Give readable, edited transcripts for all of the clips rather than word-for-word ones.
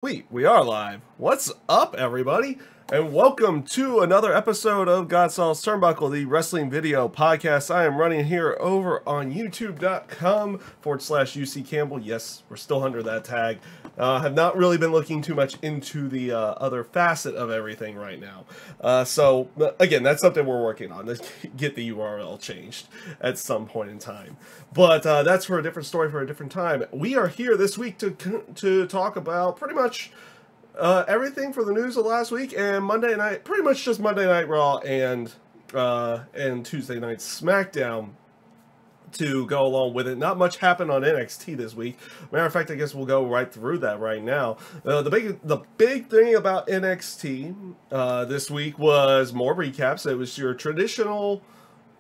We are live. What's up, everybody? And welcome to another episode of GodSaw's Turnbuckle, the wrestling video podcast. I am running here over on youtube.com/UC Campbell. Yes, we're still under that tag. Have not really been looking too much into the other facet of everything right now. So, again, that's something we're working on, to get the URL changed at some point in time. But that's for a different story for a different time. We are here this week to talk about pretty much everything for the news of last week and Monday night, pretty much just Monday Night Raw and Tuesday Night Smackdown to go along with it. Not much happened on NXT this week. Matter of fact, I guess we'll go right through that right now. The big thing about NXT this week was more recaps. It was your traditional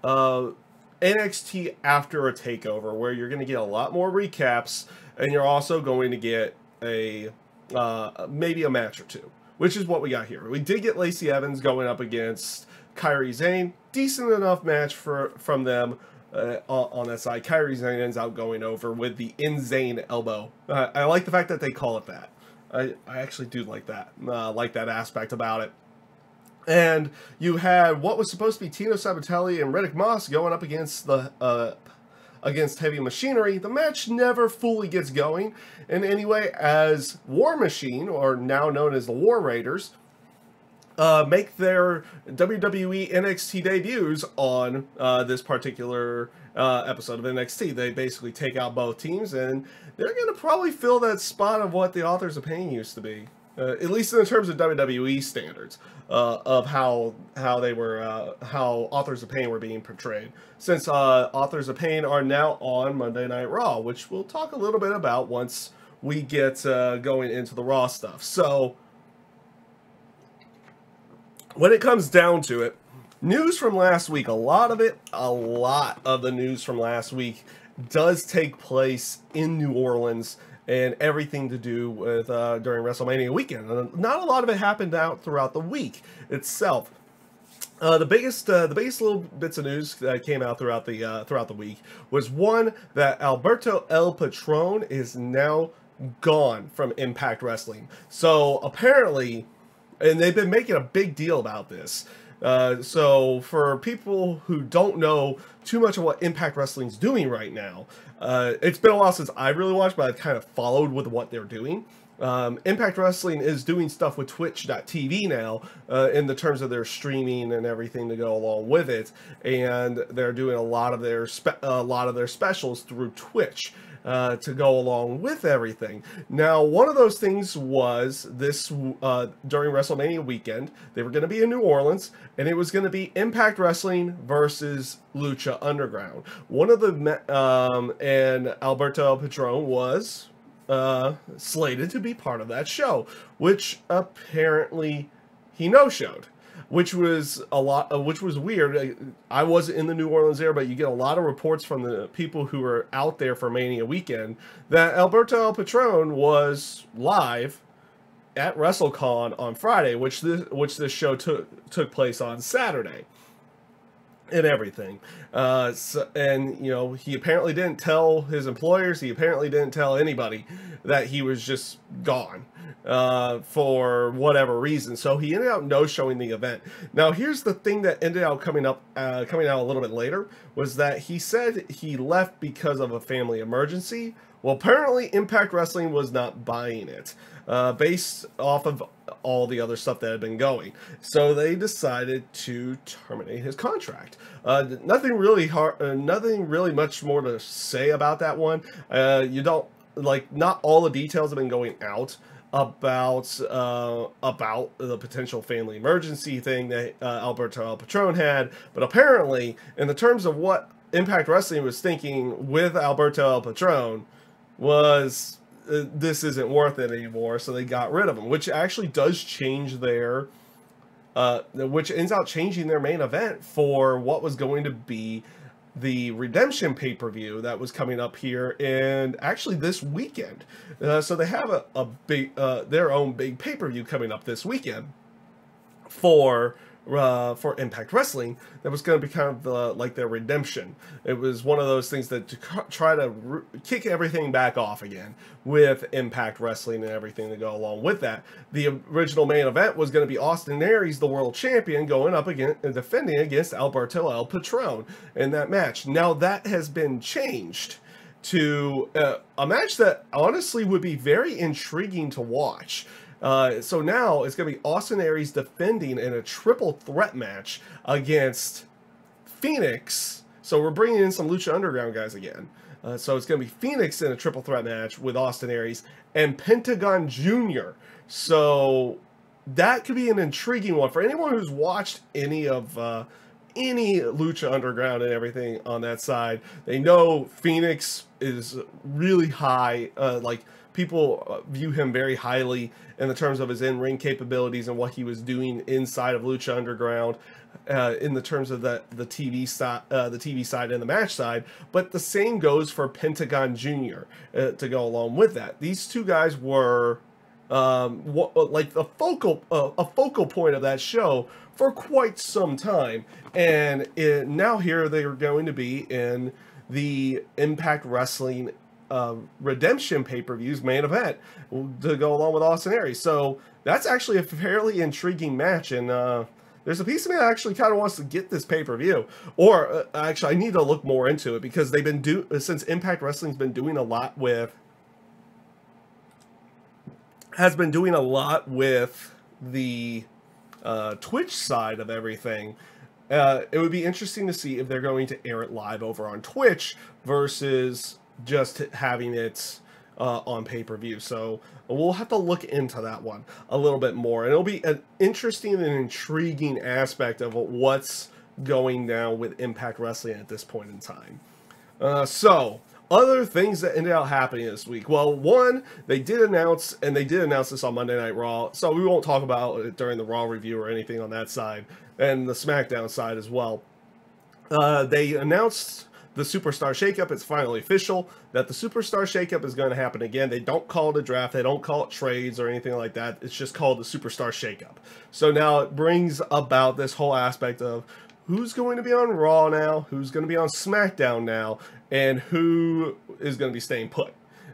NXT after a takeover, where you're going to get a lot more recaps, and you're also going to get a maybe a match or two, which is what we got here. We did get Lacey Evans going up against Kairi Sane. Decent enough match from them on that side. Kairi Sane ends up going over with the in-Zayn elbow. I like the fact that they call it that. I actually do like that. Like that aspect about it. And you had what was supposed to be Tino Sabatelli and Riddick Moss going up against the against Heavy Machinery. The match never fully gets going in any way, as War Machine, or now known as the War Raiders, make their WWE NXT debuts on this particular episode of NXT. They basically take out both teams, and they're going to probably fill that spot of what the Authors of Pain used to be. At least in terms of WWE standards, of how Authors of Pain were being portrayed. Since Authors of Pain are now on Monday Night Raw, which we'll talk a little bit about once we get going into the Raw stuff. So, when it comes down to it, news from last week, a lot of the news from last week does take place in New Orleans, and everything to do with during WrestleMania weekend. Not a lot of it happened out throughout the week itself. The biggest little bits of news that came out throughout the week was one that Alberto El Patron is now gone from Impact Wrestling. So apparently, and they've been making a big deal about this. So for people who don't know too much of what Impact Wrestling's doing right now, it's been a while since I've really watched, but I've kind of followed with what they're doing. Impact Wrestling is doing stuff with Twitch.tv now, in the terms of their streaming and everything to go along with it, and they're doing a lot of their specials through Twitch. To go along with everything. Now, one of those things was this, during WrestleMania weekend, they were going to be in New Orleans, and it was going to be Impact Wrestling versus Lucha Underground. One of the, and Alberto El Patron was slated to be part of that show, which apparently he no-showed. Which was weird. I wasn't in the New Orleans area, but you get a lot of reports from the people who were out there for Mania weekend that Alberto El Patron was live at WrestleCon on Friday, which this show took place on Saturday, and everything. And you know, he apparently didn't tell his employers. He apparently didn't tell anybody that he was just gone. For whatever reason, so he ended up no-showing the event. Now, here's the thing that ended up coming out a little bit later, was that he said he left because of a family emergency. Well, apparently Impact Wrestling was not buying it, based off of all the other stuff that had been going. So they decided to terminate his contract. Nothing really much more to say about that one. Not all the details have been going out about the potential family emergency thing that Alberto El Patron had, but apparently, in the terms of what Impact Wrestling was thinking with Alberto El Patron, was this isn't worth it anymore, so they got rid of him, which actually does change their, which ends up changing their main event for what was going to be the Redemption pay-per-view that was coming up here, and actually this weekend. So they have a big their own big pay-per-view coming up this weekend for for Impact Wrestling that was going to be kind of like their redemption. It was one of those things that to try to kick everything back off again with Impact Wrestling and everything to go along with that. The original main event was going to be Austin Aries, the world champion, going up against and defending against Alberto El Patron in that match. Now that has been changed to a match that honestly would be very intriguing to watch. So now it's going to be Austin Aries defending in a triple threat match against Phoenix. So we're bringing in some Lucha Underground guys again. So it's going to be Phoenix in a triple threat match with Austin Aries and Pentagon Jr. So that could be an intriguing one for anyone who's watched any of any Lucha Underground and everything on that side. They know Phoenix is really high, like people view him very highly in the terms of his in-ring capabilities and what he was doing inside of Lucha Underground, in the terms of the TV side and the match side. But the same goes for Pentagon Jr. To go along with that. These two guys were like a focal point of that show for quite some time, and now here they are going to be in the Impact Wrestling Redemption pay-per-views main event to go along with Austin Aries. So that's actually a fairly intriguing match, and there's a piece of me that actually kind of wants to get this pay-per-view, or actually I need to look more into it, because they've been since Impact Wrestling's been doing a lot with the Twitch side of everything. It would be interesting to see if they're going to air it live over on Twitch versus just having it on pay-per-view. So we'll have to look into that one a little bit more, and it'll be an interesting and intriguing aspect of what's going down with Impact Wrestling at this point in time. So other things that ended up happening this week. Well, one, they did announce this on Monday Night Raw, so we won't talk about it during the Raw review or anything on that side, and the SmackDown side as well. They announced the Superstar Shakeup. It's finally official that the Superstar Shakeup is going to happen again. They don't call it a draft. They don't call it trades or anything like that. It's just called the Superstar Shakeup. So now it brings about this whole aspect of who's going to be on Raw now, who's going to be on SmackDown now, and who is going to be staying put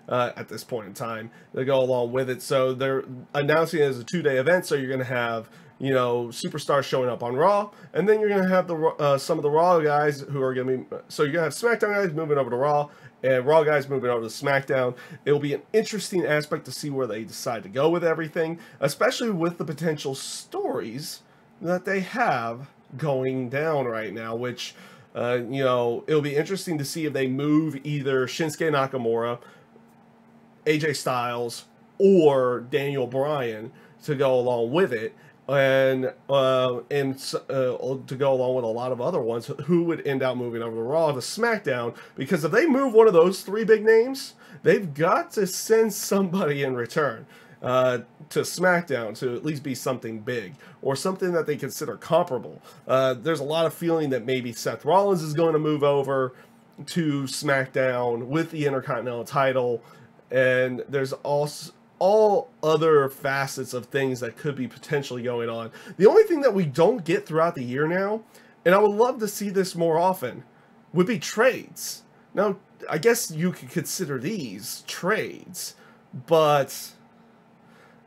at this point in time to go along with it. So they're announcing it as a 2-day event. So you're going to have, you know, superstars showing up on Raw, and then you're going to have the some of the Raw guys who are going to be, so you're going to have SmackDown guys moving over to Raw, and Raw guys moving over to SmackDown. It'll be an interesting aspect to see where they decide to go with everything, especially with the potential stories that they have going down right now, which, you know, it'll be interesting to see if they move either Shinsuke Nakamura, AJ Styles, or Daniel Bryan to go along with it, and to go along with a lot of other ones who would end up moving over to Raw to SmackDown, because if they move one of those 3 big names, they've got to send somebody in return to SmackDown to at least be something big, or something that they consider comparable. There's a lot of feeling that maybe Seth Rollins is going to move over to SmackDown with the Intercontinental title, and there's also all other facets of things that could be potentially going on. The only thing that we don't get throughout the year now, and I would love to see this more often, would be trades. Now, I guess you could consider these trades, but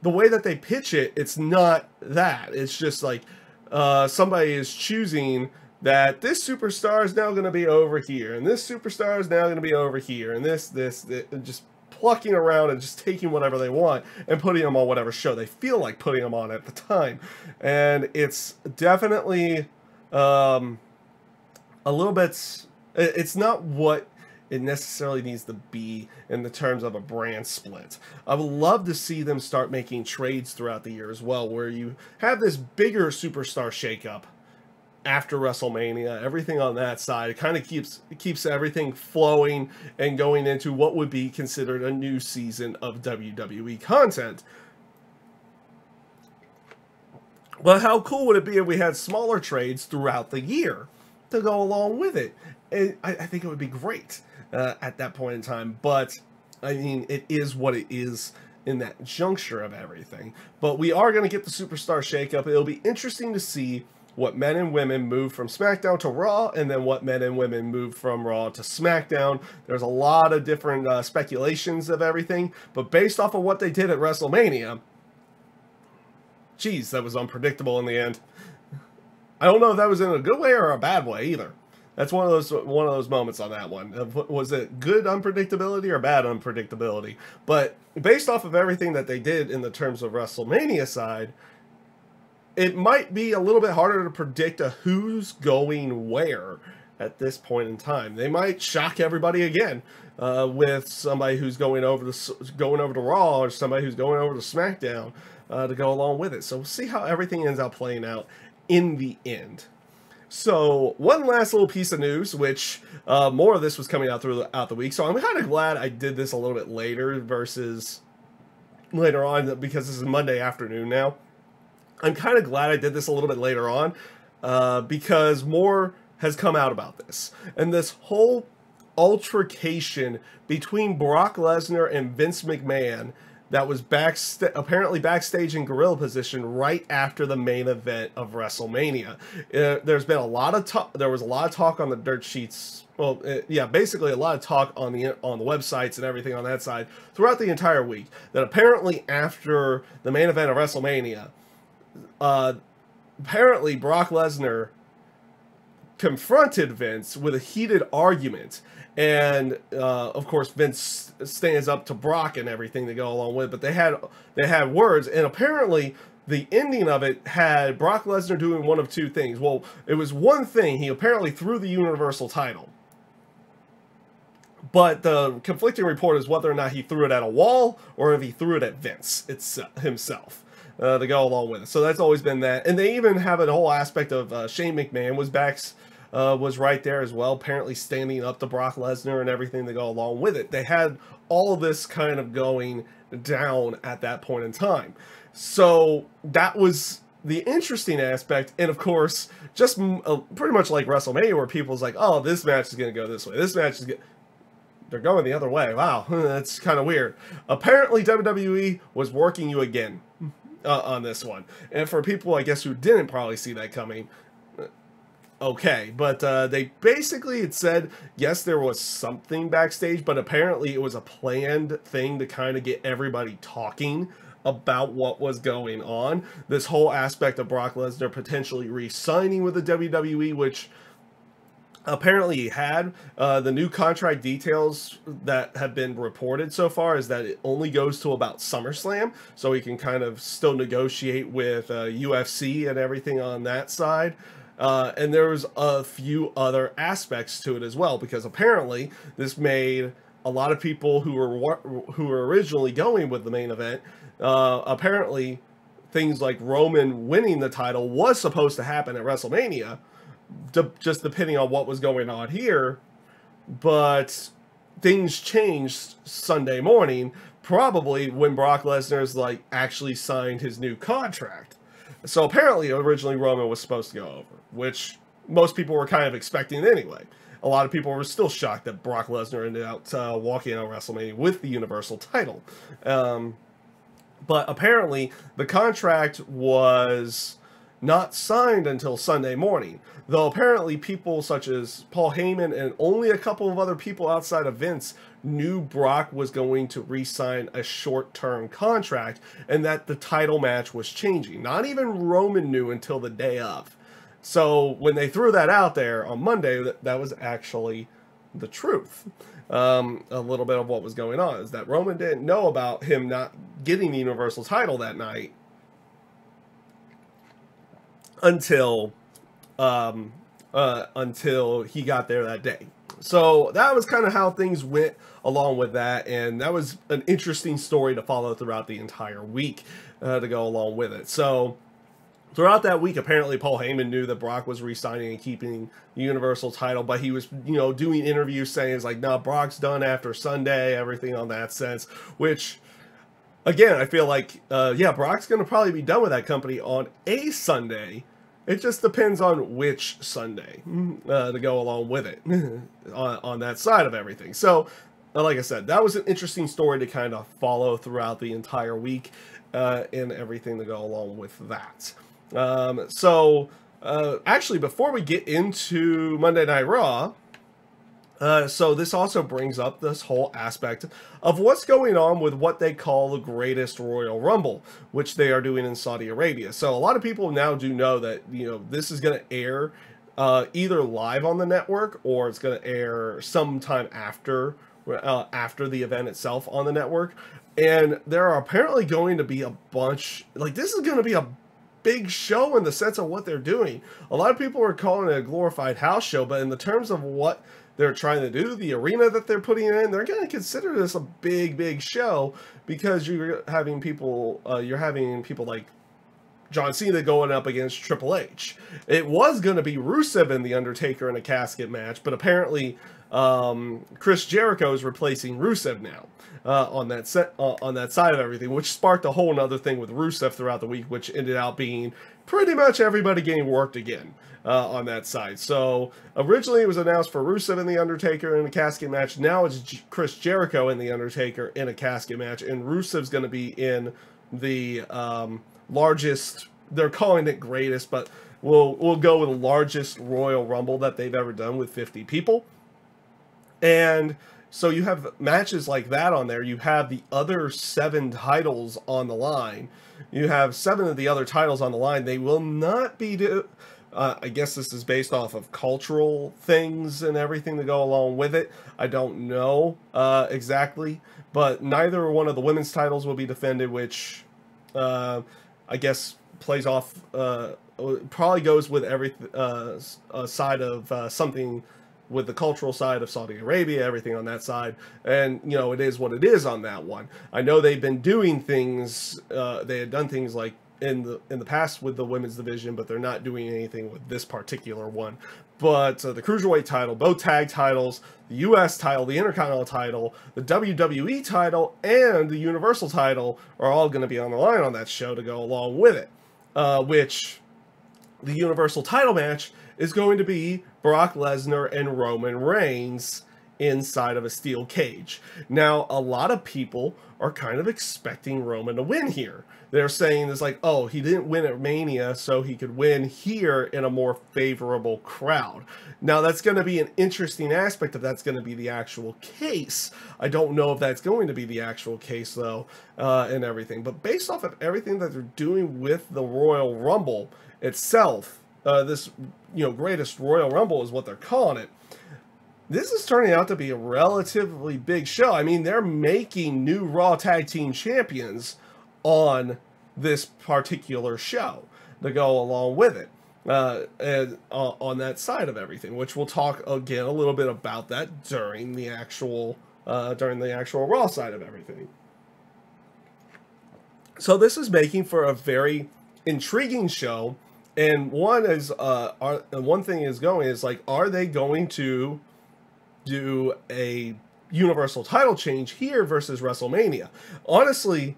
the way that they pitch it, it's not that. It's just like somebody is choosing that this superstar is now going to be over here, and this superstar is now going to be over here, and this, just plucking around and just taking whatever they want and putting them on whatever show they feel like putting them on at the time. And it's definitely a little bit, it's not what it necessarily needs to be in the terms of a brand split. I would love to see them start making trades throughout the year as well, where you have this bigger superstar shakeup after WrestleMania, everything on that side. It kind of keeps everything flowing and going into what would be considered a new season of WWE content. Well, how cool would it be if we had smaller trades throughout the year to go along with it? I think it would be great at that point in time, but I mean, it is what it is in that juncture of everything. But we are going to get the Superstar Shakeup. It'll be interesting to see what men and women moved from SmackDown to Raw, and then what men and women moved from Raw to SmackDown. There's a lot of different speculations of everything, but based off of what they did at WrestleMania, geez, that was unpredictable in the end. I don't know if that was in a good way or a bad way either. That's one of those moments on that one. Was it good unpredictability or bad unpredictability? But based off of everything that they did in the terms of WrestleMania side, it might be a little bit harder to predict who's going where at this point in time. They might shock everybody again with somebody who's going over to Raw, or somebody who's going over to SmackDown to go along with it. So we'll see how everything ends up playing out in the end. So one last little piece of news, which more of this was coming out throughout the week. So I'm kind of glad I did this a little bit later versus later on, because this is Monday afternoon now. I'm kind of glad I did this a little bit later on because more has come out about this. And this whole altercation between Brock Lesnar and Vince McMahon that was apparently backstage in gorilla position right after the main event of WrestleMania. There's been a lot of talk. There was a lot of talk on the dirt sheets. Well, yeah, basically a lot of talk on the websites and everything on that side throughout the entire week. That apparently after the main event of WrestleMania, apparently Brock Lesnar confronted Vince with a heated argument. And of course, Vince stands up to Brock and everything to go along with it. But they had words, and apparently the ending of it had Brock Lesnar doing one of two things. Well, it was one thing. He apparently threw the Universal title, but the conflicting report is whether or not he threw it at a wall or if he threw it at Vince himself to go along with it. So that's always been that. And they even have a whole aspect of Shane McMahon was right there as well, apparently standing up to Brock Lesnar and everything to go along with it. They had all of this kind of going down at that point in time. So that was the interesting aspect. And of course, just pretty much like WrestleMania, where people's like, oh, this match is going to go this way. This match is going... They're going the other way. Wow, that's kind of weird. Apparently, WWE was working you again on this one. And for people, I guess, who didn't probably see that coming, okay, but they basically had said, yes, there was something backstage, but apparently it was a planned thing to kind of get everybody talking about what was going on. This whole aspect of Brock Lesnar potentially re-signing with the WWE, which apparently he had. The new contract details that have been reported so far is that it only goes to about SummerSlam, so he can kind of still negotiate with UFC and everything on that side. And there's a few other aspects to it as well, because apparently this made a lot of people who were originally going with the main event, apparently things like Roman winning the title was supposed to happen at WrestleMania, just depending on what was going on here, but things changed Sunday morning, probably when Brock Lesnar's like actually signed his new contract. So apparently, originally Roman was supposed to go over, which most people were kind of expecting anyway. A lot of people were still shocked that Brock Lesnar ended up walking out of WrestleMania with the Universal title. But apparently, the contract was not signed until Sunday morning. Though apparently people such as Paul Heyman and only a couple of other people outside of Vince knew Brock was going to re-sign a short-term contract and that the title match was changing. Not even Roman knew until the day of. So when they threw that out there on Monday, that was actually the truth. A little bit of what was going on is that Roman didn't know about him not getting the Universal title that night until he got there that day. So that was kind of how things went along with that, and that was an interesting story to follow throughout the entire week to go along with it. So throughout that week, apparently Paul Heyman knew that Brock was re-signing and keeping the Universal title, but he was, doing interviews saying it's like, no, Brock's done after Sunday, everything on that sense, which, again, I feel like, yeah, Brock's going to probably be done with that company on a Sunday. It just depends on which Sunday to go along with it on that side of everything. So, like I said, that was an interesting story to kind of follow throughout the entire week and everything to go along with that. So, actually, before we get into Monday Night Raw, so this also brings up this whole aspect of what's going on with what they call the Greatest Royal Rumble, which they are doing in Saudi Arabia. So a lot of people now do know that, you know, this is going to air either live on the network, or it's going to air sometime after the event itself on the network. And there are apparently going to be a bunch, like, this is going to be a big show in the sense of what they're doing. A lot of people are calling it a glorified house show, but in the terms of what they're trying to do, the arena that they're putting in, they're going to consider this a big show, because you're having people like John Cena going up against Triple H. It was going to be Rusev and The Undertaker in a casket match, but apparently Chris Jericho is replacing Rusev now on that side of everything, which sparked a whole nother thing with Rusev throughout the week, which ended out being pretty much everybody getting worked again on that side. So originally it was announced for Rusev and The Undertaker in a casket match. Now it's Chris Jericho and The Undertaker in a casket match, and Rusev's going to be in the largest, they're calling it greatest, but we'll go with the largest Royal Rumble that they've ever done, with 50 people. And so you have matches like that on there. You have the other 7 titles on the line. You have 7 of the other titles on the line. They will not be I guess this is based off of cultural things and everything to go along with it. I don't know exactly, but neither one of the women's titles will be defended, which I guess plays off, probably goes with every side of something with the cultural side of Saudi Arabia, everything on that side. And, you know, it is what it is on that one. I know they've been doing things, they had done things like in the past with the women's division, but they're not doing anything with this particular one. But the Cruiserweight title, both tag titles, the US title, the Intercontinental title, the WWE title, and the Universal title are all going to be on the line on that show to go along with it. Which the Universal title match is going to be Brock Lesnar and Roman Reigns inside of a steel cage. Now, a lot of people are kind of expecting Roman to win here. They're saying it's like, oh, he didn't win at Mania, so he could win here in a more favorable crowd. Now, that's going to be an interesting aspect if that's going to be the actual case. I don't know if that's going to be the actual case, though, and everything. But based off of everything that they're doing with the Royal Rumble itself, this, you know, Greatest Royal Rumble is what they're calling it. This is turning out to be a relatively big show. I mean, they're making new Raw Tag Team Champions on this particular show to go along with it, and on that side of everything, which we'll talk again a little bit about that during the actual Raw side of everything. So this is making for a very intriguing show. And one thing is going is like, are they going to do a Universal title change here versus WrestleMania? Honestly,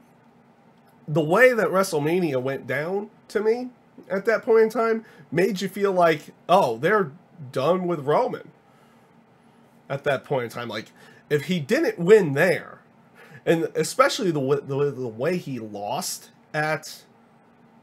the way that WrestleMania went down to me at that point in time made you feel like, oh, they're done with Roman at that point in time. Like, if he didn't win there, and especially the way he lost at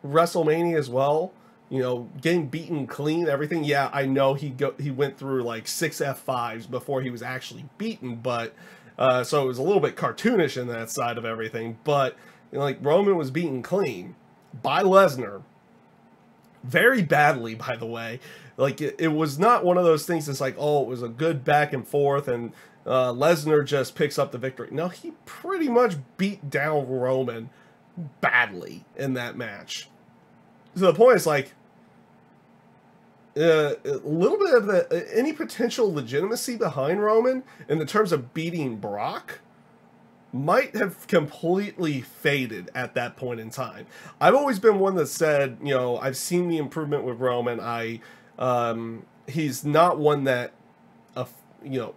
WrestleMania as well, you know, getting beaten clean, everything. Yeah, I know he went through like 6 F5s before he was actually beaten, but so it was a little bit cartoonish in that side of everything. But you know, like, Roman was beaten clean by Lesnar, very badly, by the way. Like, it was not one of those things that's like, oh, it was a good back and forth and Lesnar just picks up the victory. No, he pretty much beat down Roman badly in that match. To the point, it's like, a little bit of any potential legitimacy behind Roman in the terms of beating Brock might have completely faded at that point in time. I've always been one that said, you know, I've seen the improvement with Roman. He's not one that, you know,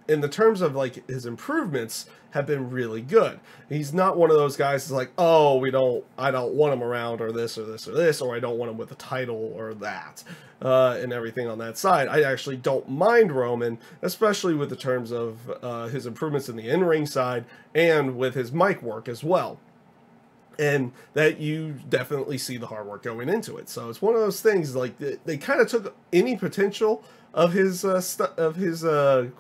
in the terms of like his improvements have been really good. He's not one of those guys that's like, oh, I don't want him around, or this or this or this, or I don't want him with a title or that, and everything on that side. I actually don't mind Roman, especially with the terms of his improvements in the in-ring side and with his mic work as well. and that you definitely see the hard work going into it. So it's one of those things, like they kind of took any potential of his I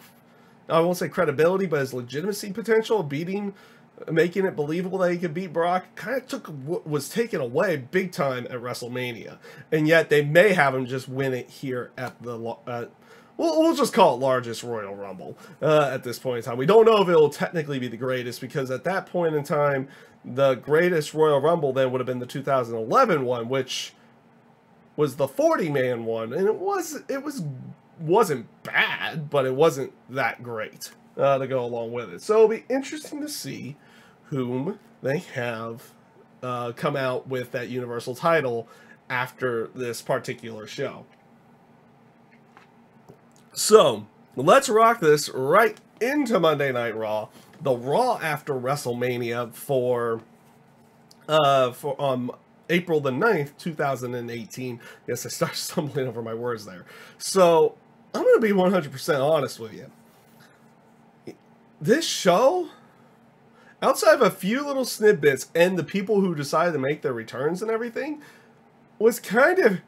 won't say credibility, but his legitimacy potential of making it believable that he could beat Brock, kind of was taken away big time at WrestleMania. And yet they may have him just win it here at the we'll just call it largest Royal Rumble at this point in time. We don't know if it will technically be the greatest, because at that point in time, the greatest Royal Rumble then would have been the 2011 one, which was the 40-man one, and it wasn't bad, but it wasn't that great to go along with it. So it'll be interesting to see whom they have come out with that Universal title after this particular show. So let's rock this right into Monday Night Raw, the Raw after WrestleMania for April the 9th, 2018. Yes, I started stumbling over my words there. So I'm going to be 100% honest with you. This show, outside of a few little snippets and the people who decided to make their returns and everything, was kind of...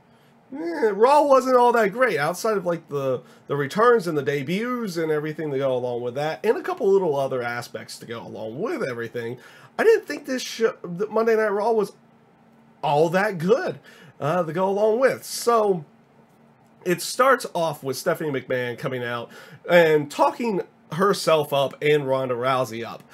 Raw wasn't all that great, outside of like the returns and the debuts and everything to go along with that, and a couple little other aspects to go along with everything. I didn't think this show, Monday Night Raw, was all that good to go along with. So it starts off with Stephanie McMahon coming out and talking herself up and Ronda Rousey up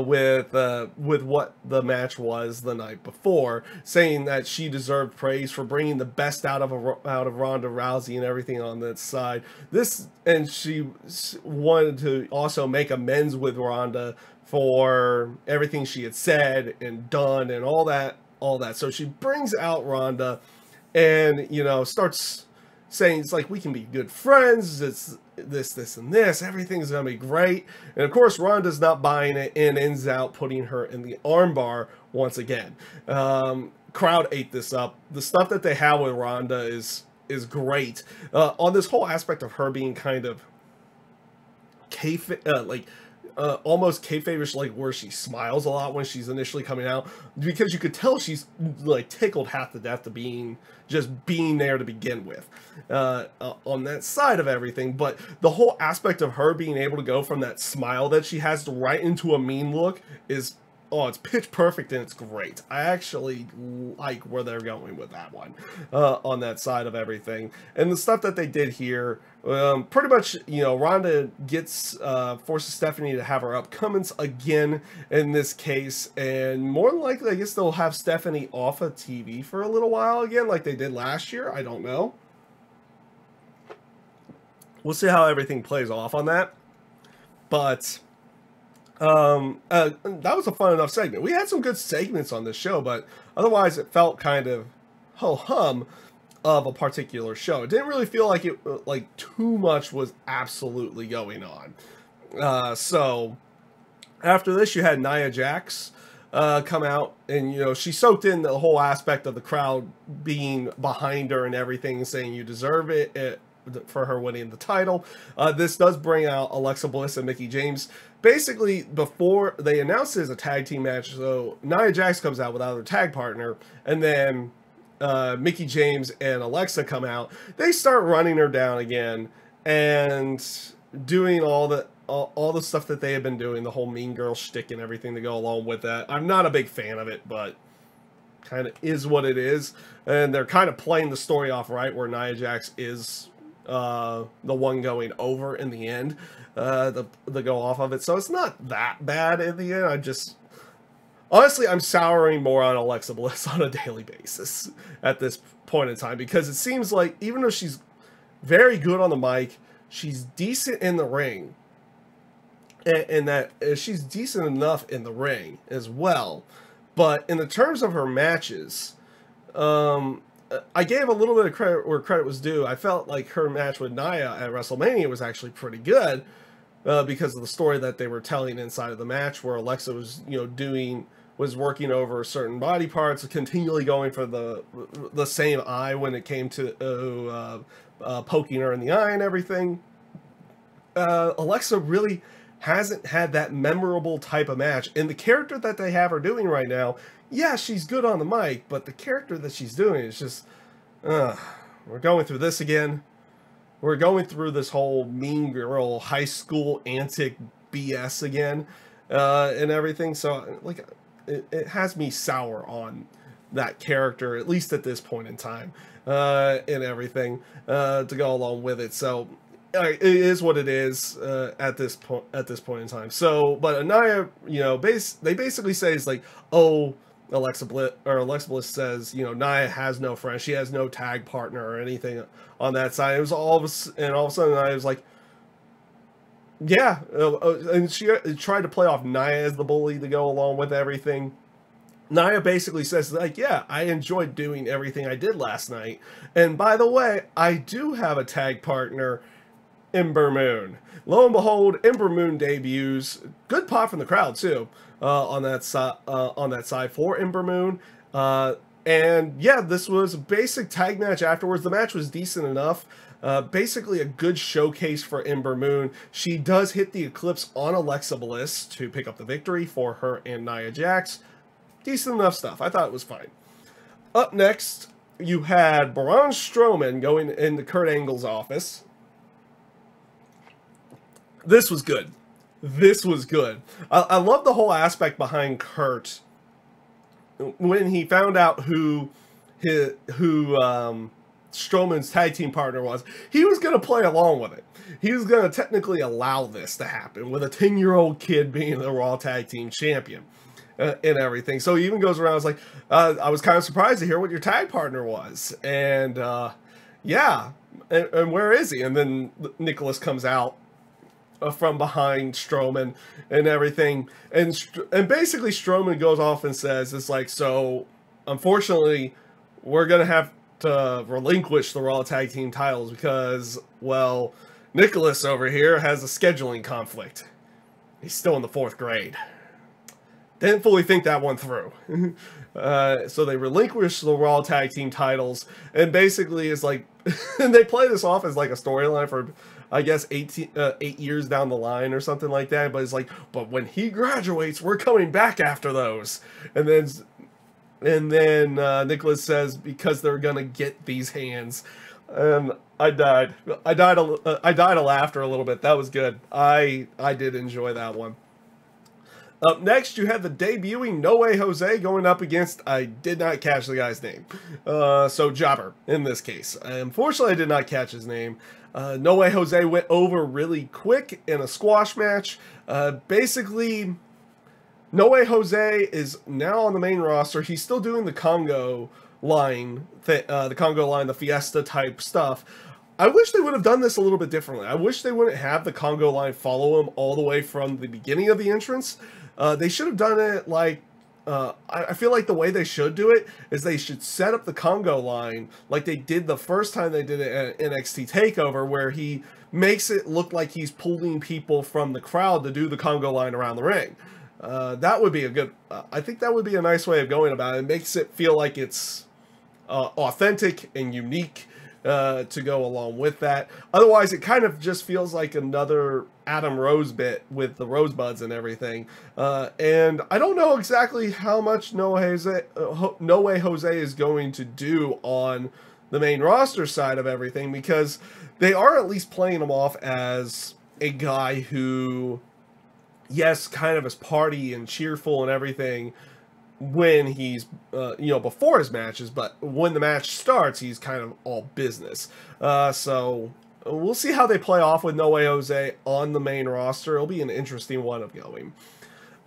with what the match was the night before, saying that she deserved praise for bringing the best out of Ronda Rousey and everything on that side. And she wanted to also make amends with Ronda for everything she had said and done and all that. So she brings out Ronda and, you know, starts saying it's like, we can be good friends, it's this and this, everything's gonna be great. And of course Ronda's not buying it and ends out putting her in the armbar once again. Crowd ate this up. The stuff that they have with Ronda is great on this whole aspect of her being kind of almost kayfabe-ish, like where she smiles a lot when she's initially coming out, because you could tell she's like tickled half to death to being there to begin with on that side of everything. But the whole aspect of her being able to go from that smile that she has right into a mean look is, oh, it's pitch perfect and it's great. I actually like where they're going with that one on that side of everything. And the stuff that they did here, pretty much, you know, Ronda forces Stephanie to have her upcomings again in this case, and more than likely, I guess they'll have Stephanie off of TV for a little while again, like they did last year. I don't know. We'll see how everything plays off on that. But that was a fun enough segment. We had some good segments on this show, but otherwise it felt kind of ho-hum of a particular show. It didn't really feel like too much was absolutely going on. So after this, you had Nia Jax come out, and you know, she soaked in the whole aspect of the crowd being behind her and everything, saying you deserve it for her winning the title. This does bring out Alexa Bliss and Mickie James. Basically, before they announced it as a tag team match, so Nia Jax comes out without her tag partner, and then Mickie James and Alexa come out. They start running her down again and doing all the stuff that they have been doing, the whole mean girl shtick and everything to go along with that. I'm not a big fan of it, but kind of is what it is. And they're kind of playing the story off right, where Nia Jax is the one going over in the end, the go off of it. So it's not that bad in the end. Honestly, I'm souring more on Alexa Bliss on a daily basis at this point in time, because it seems like even though she's very good on the mic, she's decent in the ring, and that she's decent enough in the ring as well. But in the terms of her matches, I gave a little bit of credit where credit was due. I felt like her match with Nia at WrestleMania was actually pretty good because of the story that they were telling inside of the match, where Alexa was, you know, was working over certain body parts, continually going for the same eye when it came to poking her in the eye and everything. Alexa really hasn't had that memorable type of match. And the character that they have her doing right now, yeah, she's good on the mic, but the character that she's doing is just, we're going through this again. We're going through this whole mean girl high school antic BS again, and everything. So, like, it has me sour on that character, at least at this point in time, and everything, to go along with it. So, it is what it is at this point in time. So, but Anaya, you know, they basically say it's like, oh, Alexa Bliss says, you know, Nia has no friend, she has no tag partner or anything on that side. It was all of a sudden I was like, yeah, and she tried to play off Nia as the bully to go along with everything. Nia basically says, like, yeah, I enjoyed doing everything I did last night, and by the way, I do have a tag partner, Ember Moon. Lo and behold, Ember Moon debuts. Good pop from the crowd too, on that side for Ember Moon. And yeah, this was a basic tag match afterwards. The match was decent enough. Basically a good showcase for Ember Moon. She does hit the Eclipse on Alexa Bliss to pick up the victory for her and Nia Jax. Decent enough stuff. I thought it was fine. Up next, you had Braun Strowman going into Kurt Angle's office. This was good. This was good. I love the whole aspect behind Kurt when he found out who Strowman's tag team partner was. He was going to play along with it. He was going to technically allow this to happen with a 10-year-old kid being the Raw Tag Team Champion and everything. So he even goes around, was like, I was kind of surprised to hear what your tag partner was. And yeah, and where is he? And then Nicholas comes out from behind Strowman and everything, and basically Strowman goes off and says, it's like, so unfortunately we're gonna have to relinquish the Raw Tag Team titles because, well, Nicholas over here has a scheduling conflict. He's still in the 4th grade. Didn't fully think that one through. So they relinquish the Raw Tag Team titles, and basically it's like, and they play this off as like a storyline for, I guess, 8 years down the line or something like that. But it's like, but when he graduates, we're coming back after those. And then Nicholas says, because they're gonna get these hands. And I died of laughter a little bit. That was good. I did enjoy that one. Up next, you had the debuting No Way Jose going up against, I did not catch the guy's name. So Jobber, in this case. Unfortunately, I did not catch his name. No Way Jose went over really quick in a squash match. Basically, No Way Jose is now on the main roster. He's still doing the Congo line, the Fiesta type stuff. I wish they would have done this a little bit differently. I wish they wouldn't have the Congo line follow him all the way from the beginning of the entrance. They should have done it like, I feel like the way they should do it is they should set up the Congo line like they did the first time they did it at NXT TakeOver, where he makes it look like he's pulling people from the crowd to do the Congo line around the ring. That would be a good, I think that would be a nice way of going about it. It makes it feel like it's authentic and unique to go along with that. Otherwise, it kind of just feels like another Adam Rose bit with the rosebuds and everything. And I don't know exactly how much No Way Jose is going to do on the main roster side of everything, because they are at least playing him off as a guy who, yes, kind of is party and cheerful and everything when he's, before his matches, but when the match starts, he's kind of all business. So we'll see how they play off with No Way Jose on the main roster. It'll be an interesting one of going.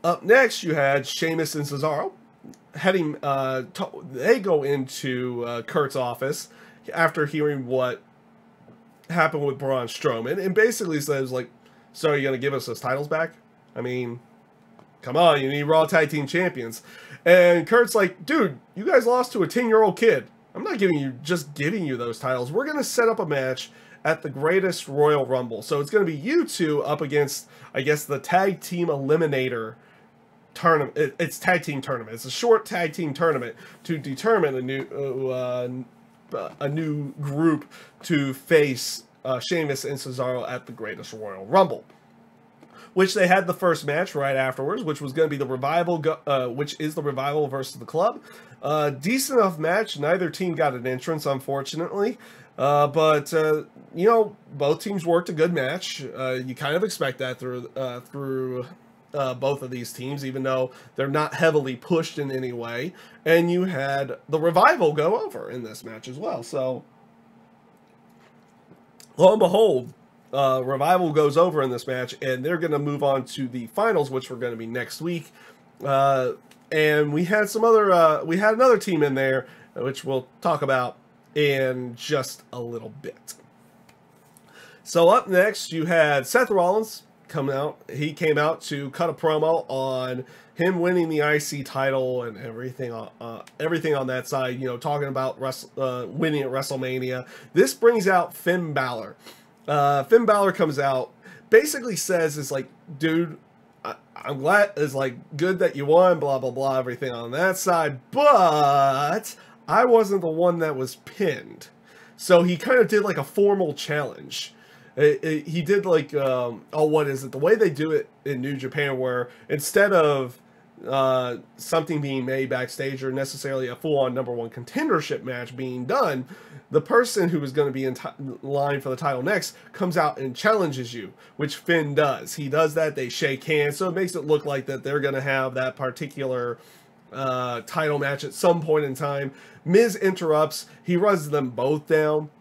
Up next, you had Sheamus and Cesaro heading, they go into Kurt's office after hearing what happened with Braun Strowman, and basically says, like, so are you going to give us those titles back? I mean, come on, you need Raw Tag Team Champions. And Kurt's like, dude, you guys lost to a 10-year-old kid. I'm not giving you those titles. We're going to set up a match at the Greatest Royal Rumble. So it's going to be you two up against, I guess, the Tag Team Eliminator tournament. It's tag team tournament. It's a short tag team tournament to determine a new group to face Sheamus and Cesaro at the Greatest Royal Rumble. which they had the first match right afterwards, which was going to be the Revival, which is the Revival versus the Club. Decent enough match. Neither team got an entrance, unfortunately. But you know, both teams worked a good match. You kind of expect that through both of these teams, even though they're not heavily pushed in any way. And you had the Revival go over in this match as well. So, lo and behold, Revival goes over in this match, and they're going to move on to the finals, which were going to be next week. And we had some other, we had another team in there, which we'll talk about in just a little bit. So up next, you had Seth Rollins come out. He came out to cut a promo on him winning the IC title and everything on that side. You know, talking about winning at WrestleMania. This brings out Finn Balor. Finn Balor comes out, basically says, "It's like, dude, I'm glad, it's like good that you won, blah blah blah, everything on that side, but I wasn't the one that was pinned." So he kind of did like a formal challenge. He did like, oh, what is it? The way they do it in New Japan, where instead of something being made backstage or necessarily a full-on #1 contendership match being done, the person who is going to be in line for the title next comes out and challenges you, which Finn does. He does that. They shake hands, so it makes it look like that they're going to have that particular title match at some point in time. Miz interrupts. He runs them both down.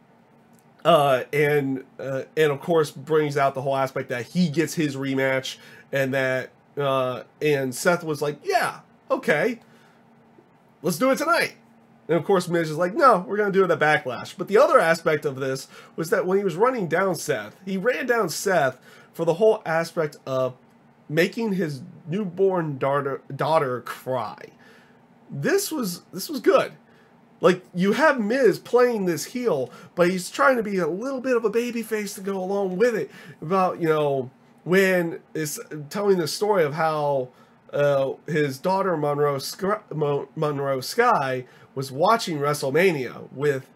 And of course brings out the whole aspect that he gets his rematch, and that and Seth was like, yeah, okay, let's do it tonight. And of course Miz is like, no, we're gonna do it at Backlash. But the other aspect of this was that when he was running down Seth, he ran down Seth for the whole aspect of making his newborn daughter cry. This was good. Like, you have Miz playing this heel, but he's trying to be a little bit of a babyface to go along with it. About, you know, when it's telling the story of how his daughter Monroe Sky was watching WrestleMania with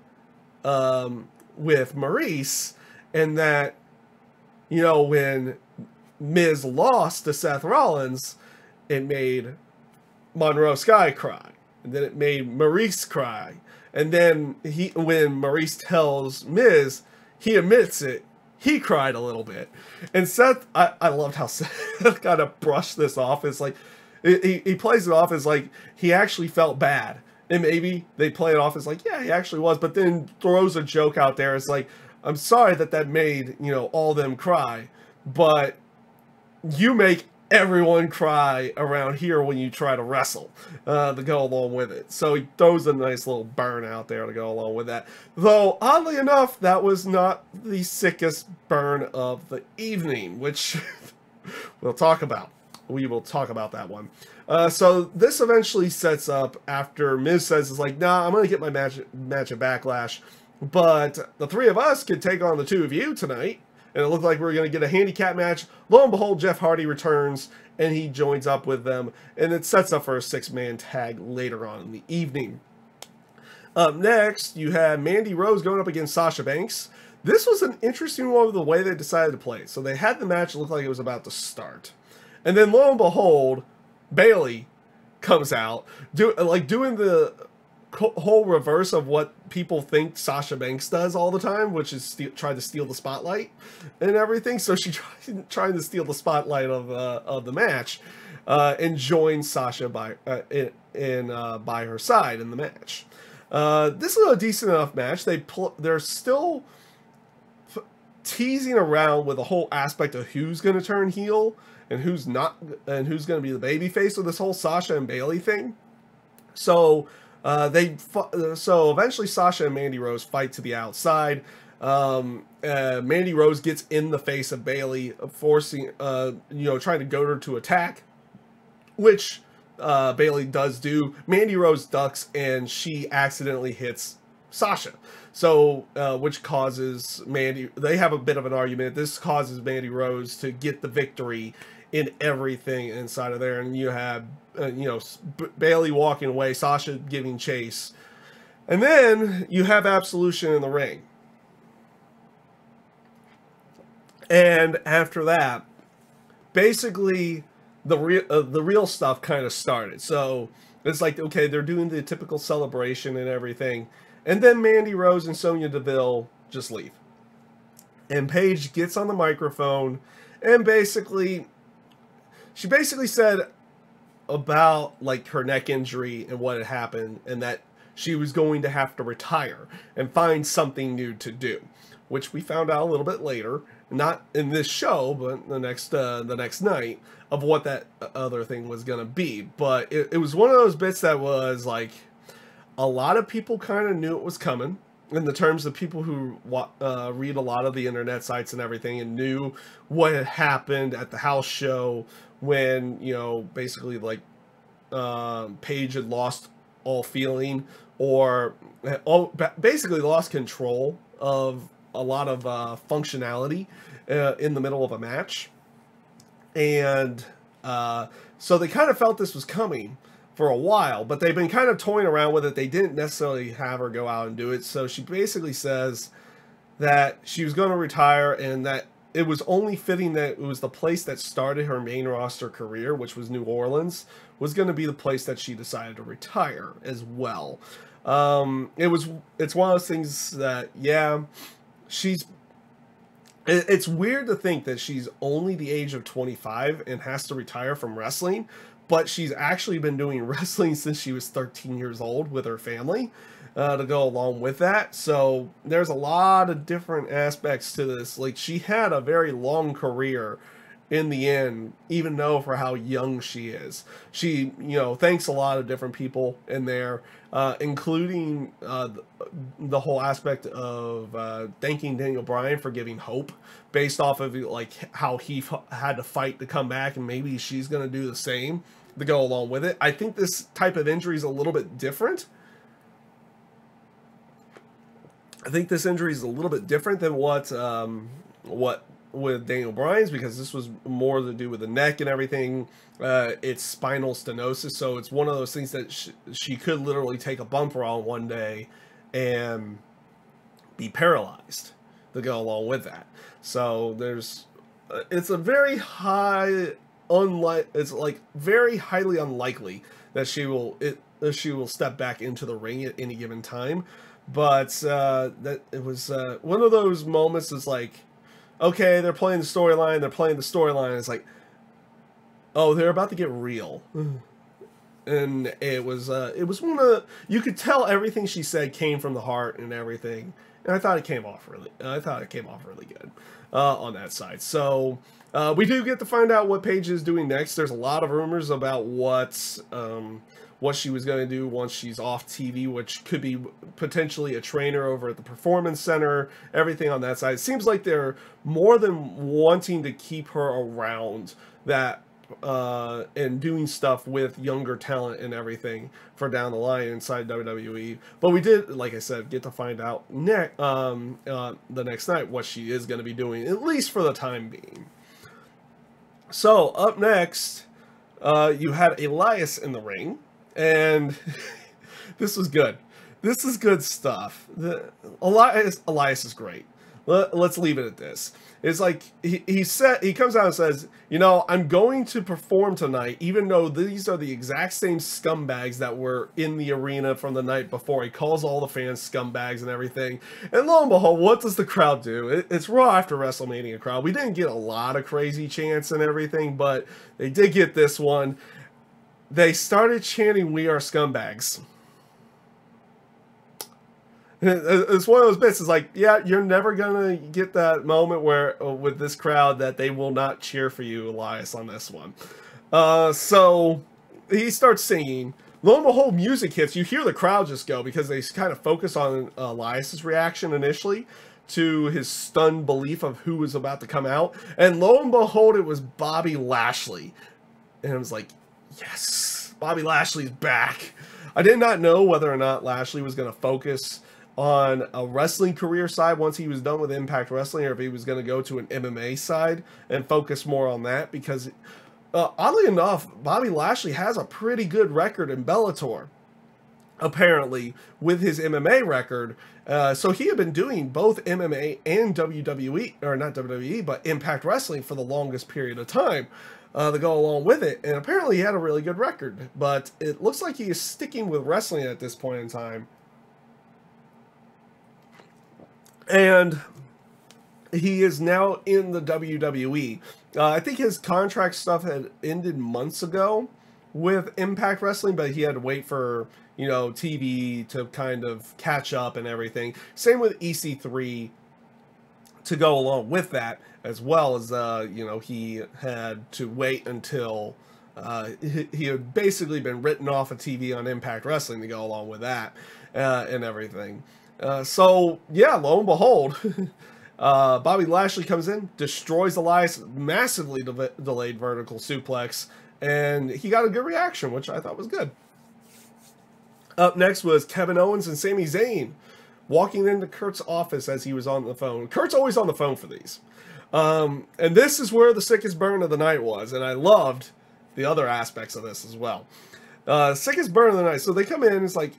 Maurice, and that, you know, when Miz lost to Seth Rollins, it made Monroe Sky cry. And then it made Maurice cry. And then when Maurice tells Miz, he admits it. He cried a little bit. And Seth, I loved how Seth kind of brushed this off. It's like, he plays it off as like he actually felt bad. And maybe they play it off as like, yeah, he actually was. But then throws a joke out there. It's like, I'm sorry that made, you know, all them cry. But you make everyone cry around here when you try to wrestle to go along with it. So he throws a nice little burn out there to go along with that. Though, oddly enough, that was not the sickest burn of the evening, which we'll talk about. We will talk about that one. So this eventually sets up after Miz says, it's like, nah, I'm going to get my match at Backlash, but the three of us could take on the two of you tonight. And it looked like we were going to get a handicap match. Lo and behold, Jeff Hardy returns, and he joins up with them. And it sets up for a 6-man tag later on in the evening. Up next, you had Mandy Rose going up against Sasha Banks. This was an interesting one with the way they decided to play it. So they had the match look like it was about to start. And then lo and behold, Bayley comes out, doing the whole reverse of what people think Sasha Banks does all the time, which is try to steal the spotlight and everything. So she trying to steal the spotlight of the match, and joins Sasha by her side in the match. This is a decent enough match. They're still teasing around with the whole aspect of who's going to turn heel and who's not, and who's going to be the babyface of this whole Sasha and Bayley thing. So so eventually Sasha and Mandy Rose fight to the outside. Mandy Rose gets in the face of Bayley, forcing, you know, trying to goad her to attack, which Bayley does do. Mandy Rose ducks, and she accidentally hits Sasha. So, which causes they have a bit of an argument. This causes Mandy Rose to get the victory in everything inside of there. And you have, you know, Bayley walking away, Sasha giving chase. And then you have Absolution in the ring. And after that, basically the real stuff kind of started. So it's like, okay, they're doing the typical celebration and everything, and then Mandy Rose and Sonya Deville just leave, and Paige gets on the microphone and she basically said about like her neck injury and what had happened, and that she was going to have to retire and find something new to do, which we found out a little bit later, not in this show, but the next night, of what that other thing was going to be. But it was one of those bits that was like, a lot of people kind of knew it was coming, in the terms of people who read a lot of the internet sites and everything, and knew what had happened at the house show when, you know, basically like Paige had lost all feeling, or basically lost control of a lot of functionality in the middle of a match. And so they kind of felt this was coming for a while, but they've been kind of toying around with it. They didn't necessarily have her go out and do it. So she basically says that she was going to retire, and that it was only fitting that it was the place that started her main roster career, which was New Orleans, was going to be the place that she decided to retire as well. It's one of those things that, yeah, it's weird to think that she's only the age of 25 and has to retire from wrestling, but she's actually been doing wrestling since she was 13 years old with her family to go along with that. So there's a lot of different aspects to this. Like, she had a very long career in the end, even though for how young she is. She, you know, thanks a lot of different people in there, including the whole aspect of thanking Daniel Bryan for giving hope, based off of like how he had to fight to come back, and maybe she's going to do the same to go along with it. I think this type of injury is a little bit different. I think this injury is a little bit different than what with Daniel Bryan's, because this was more to do with the neck and everything. It's spinal stenosis, so it's one of those things that she could literally take a bumper on one day and be paralyzed to go along with that. So there's, it's a very high, it's like very highly unlikely that she will step back into the ring at any given time. But that it was one of those moments. Is like, okay, they're playing the storyline. It's like, oh, they're about to get real. And it was one of, you could tell everything she said came from the heart and everything. And I thought it came off really good on that side. So we do get to find out what Paige is doing next. There's a lot of rumors about what she was going to do once she's off TV, which could be potentially a trainer over at the Performance Center, everything on that side. It seems like they're more than wanting to keep her around that and doing stuff with younger talent and everything for down the line inside WWE. But we did, like I said, get to find out the next night what she is going to be doing, at least for the time being. So up next, you had Elias in the ring. And this was good. This is good stuff. Elias is great. Let's leave it at this. It's like he comes out and says, you know, I'm going to perform tonight, even though these are the exact same scumbags that were in the arena from the night before. He calls all the fans scumbags and everything. And lo and behold, what does the crowd do? It's Raw after WrestleMania crowd. We didn't get a lot of crazy chants and everything, but they did get this one. They started chanting, "We are scumbags." It's one of those bits. It's like, yeah, you're never gonna get that moment where with this crowd that they will not cheer for you, Elias, on this one. So he starts singing. Lo and behold, music hits. You hear the crowd just go, because they kind of focus on Elias's reaction initially to his stunned belief of who was about to come out. And lo and behold, it was Bobby Lashley. And it was like, yes, Bobby Lashley's back. I did not know whether or not Lashley was going to focus on a wrestling career side once he was done with Impact Wrestling, or if he was going to go to an MMA side and focus more on that, because oddly enough, Bobby Lashley has a pretty good record in Bellator. apparently, with his MMA record. So he had been doing both MMA and WWE, or not WWE, but Impact Wrestling for the longest period of time to go along with it. And apparently he had a really good record. But it looks like he is sticking with wrestling at this point in time. And he is now in the WWE. I think his contract stuff had ended months ago with Impact Wrestling, but he had to wait for, you know, TV to kind of catch up and everything. Same with EC3 to go along with that, as well as, you know, he had to wait until he had basically been written off of TV on Impact Wrestling to go along with that and everything. So, yeah, lo and behold, Bobby Lashley comes in, destroys Elias, massively delayed vertical suplex, and he got a good reaction, which I thought was good. Up next was Kevin Owens and Sami Zayn walking into Kurt's office as he was on the phone. Kurt's always on the phone for these. And this is where the sickest burn of the night was, and I loved the other aspects of this as well. Sickest burn of the night. So they come in, it's like,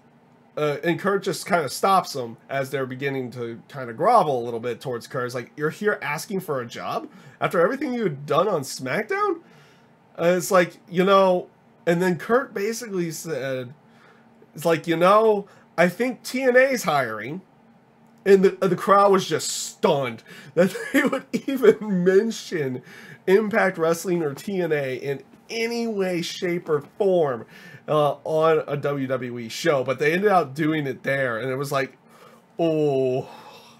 and Kurt just kind of stops them as they're beginning to kind of grovel a little bit towards Kurt. It's like, you're here asking for a job after everything you had done on SmackDown? It's like, you know, and then Kurt basically said, it's like, you know, I think TNA's hiring. And the crowd was just stunned that they would even mention Impact Wrestling or TNA in any way, shape, or form on a WWE show. But they ended up doing it there. And it was like, oh,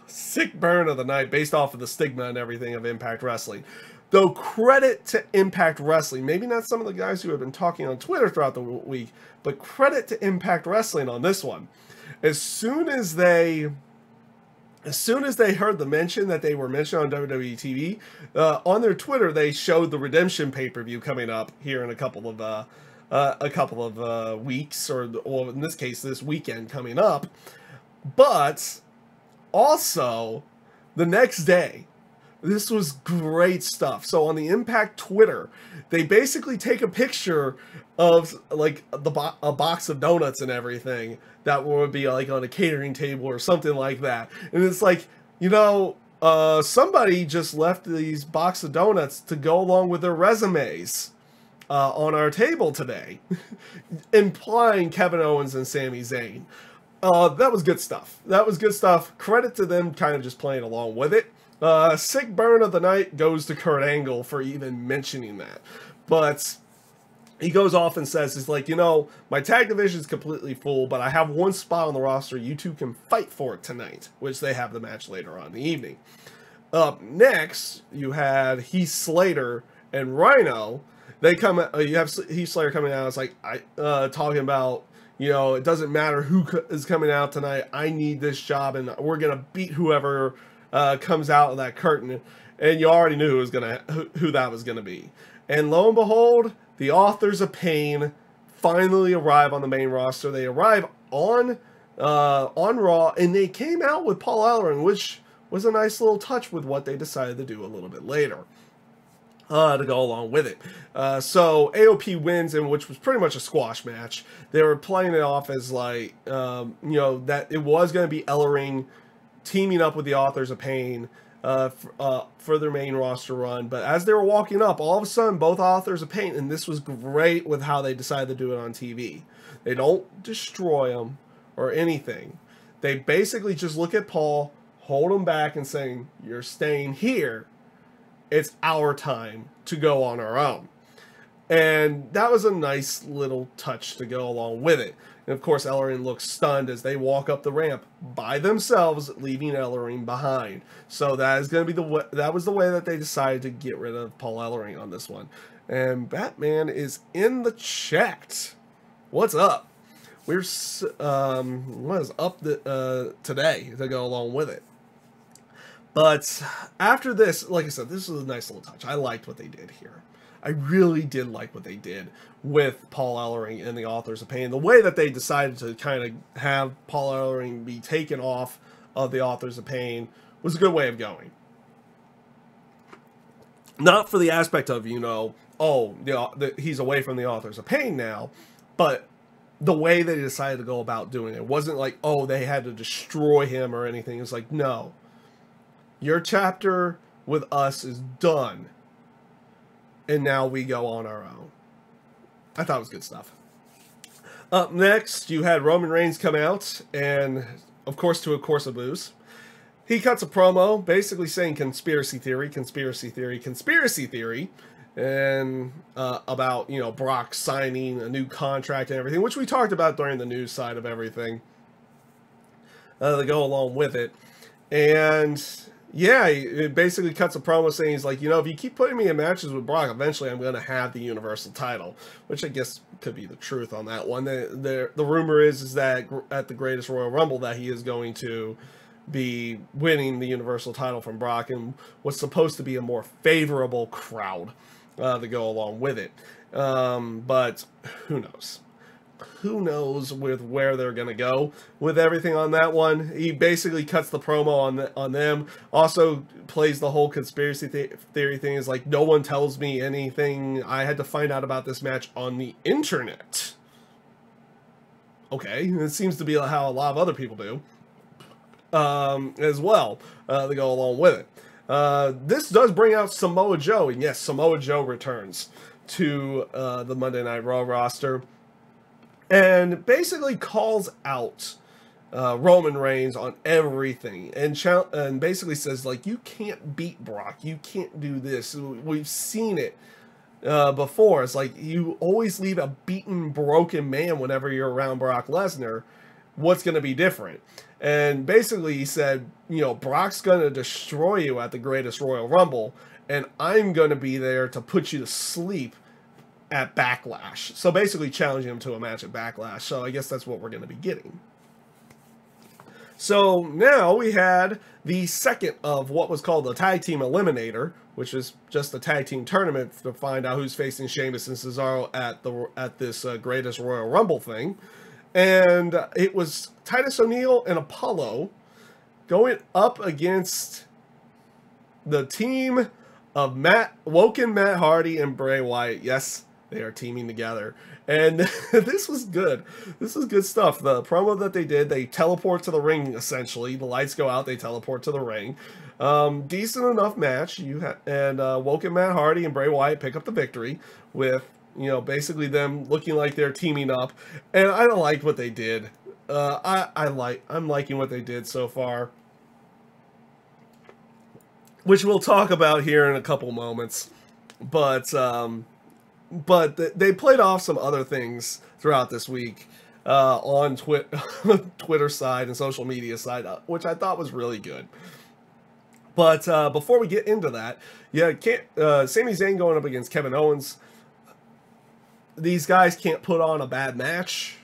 sick burn of the night based off of the stigma and everything of Impact Wrestling. Though credit to Impact Wrestling, maybe not some of the guys who have been talking on Twitter throughout the week, but credit to Impact Wrestling on this one. As soon as they heard the mention that they were mentioned on WWE TV, on their Twitter they showed the Redemption pay-per-view coming up here in a couple of weeks, or in this case, this weekend coming up. But also the next day, this was great stuff. So on the Impact Twitter, they basically take a picture of like a box of donuts and everything that would be like on a catering table or something like that. And it's like, you know, somebody just left these box of donuts to go along with their resumes on our table today, implying Kevin Owens and Sami Zayn. That was good stuff. That was good stuff. Credit to them kind of just playing along with it. Sick burn of the night goes to Kurt Angle for even mentioning that. But he goes off and says, he's like, you know, my tag division is completely full, but I have one spot on the roster. You two can fight for it tonight, which they have the match later on in the evening. Up next, you had Heath Slater and Rhino. They come, you have Heath Slater coming out. It's like, talking about, you know, it doesn't matter who is coming out tonight. I need this job, and we're going to beat whoever comes out of that curtain. And you already knew who that was going to be. And lo and behold, the Authors of Pain finally arrive on the main roster. They arrive on Raw, and they came out with Paul Ellering, which was a nice little touch with what they decided to do a little bit later to go along with it. So AOP wins, and which was pretty much a squash match. They were playing it off as like, you know, that it was going to be Ellering teaming up with the Authors of Pain for their main roster run. But as they were walking up, all of a sudden, both Authors of Pain, and this was great with how they decided to do it on TV. They don't destroy them or anything. They basically just look at Paul, hold him back, and saying, "You're staying here. It's our time to go on our own." And that was a nice little touch to go along with it. And of course, Ellering looks stunned as they walk up the ramp by themselves, leaving Ellering behind. So that is going to be that was the way that they decided to get rid of Paul Ellering on this one. And Batman is in the chat. What's up? We're what is up today to go along with it. But after this, like I said, this was a nice little touch. I liked what they did here. I really did like what they did with Paul Ellering and the Authors of Pain. The way that they decided to kind of have Paul Ellering be taken off of the Authors of Pain was a good way of going. Not for the aspect of, you know, oh, he's away from the Authors of Pain now, but the way they decided to go about doing it. It wasn't like, oh, they had to destroy him or anything. It was like, no, your chapter with us is done, and now we go on our own. I thought it was good stuff. Up next, you had Roman Reigns come out, and of course, to a course of booze. He cuts a promo basically saying conspiracy theory, conspiracy theory, conspiracy theory, and about, you know, Brock signing a new contract and everything, which we talked about during the news side of everything to go along with it. And yeah, he basically cuts a promo saying, he's like, you know, if you keep putting me in matches with Brock, eventually I'm going to have the Universal title, which I guess could be the truth on that one. The rumor is that at the Greatest Royal Rumble that he is going to be winning the Universal title from Brock, and what's supposed to be a more favorable crowd to go along with it. But who knows? Who knows with where they're going to go with everything on that one. He basically cuts the promo on them. Also plays the whole conspiracy theory thing. Is like, no one tells me anything. I had to find out about this match on the internet. Okay, it seems to be how a lot of other people do as well to go along with it. This does bring out Samoa Joe, and yes, Samoa Joe returns to the Monday Night Raw roster, and basically calls out Roman Reigns on everything, and basically says, like, you can't beat Brock, you can't do this. We've seen it before. It's like, you always leave a beaten, broken man whenever you're around Brock Lesnar. What's going to be different? And basically he said, you know, Brock's going to destroy you at the Greatest Royal Rumble, and I'm going to be there to put you to sleep at Backlash. So basically challenging him to a match at Backlash. So I guess that's what we're going to be getting. So now we had the second of what was called the Tag Team Eliminator, which is just a tag team tournament to find out who's facing Sheamus and Cesaro at this Greatest Royal Rumble thing. And it was Titus O'Neil and Apollo going up against the team of Woken Matt Hardy and Bray Wyatt. Yes, they are teaming together. And this was good. This was good stuff. The promo that they did, they teleport to the ring, essentially. The lights go out, they teleport to the ring. Decent enough match. Woken Matt Hardy and Bray Wyatt pick up the victory with, you know, basically them looking like they're teaming up. And I liked what they did. I'm liking what they did so far, which we'll talk about here in a couple moments. But they played off some other things throughout this week on Twitter side and social media side, which I thought was really good. But before we get into that, yeah, Sami Zayn going up against Kevin Owens. These guys can't put on a bad match.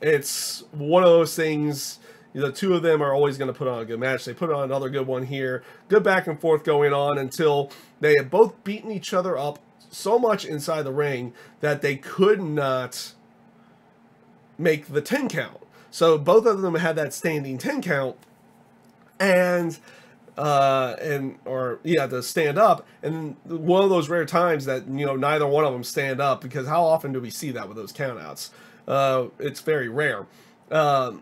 It's one of those things, the two of them are always going to put on a good match. They put on another good one here. Good back and forth going on until they have both beaten each other up so much inside the ring that they could not make the 10 count. So both of them had that standing 10 count to stand up, and one of those rare times that, you know, neither one of them stand up, because how often do we see that with those countouts? It's very rare. So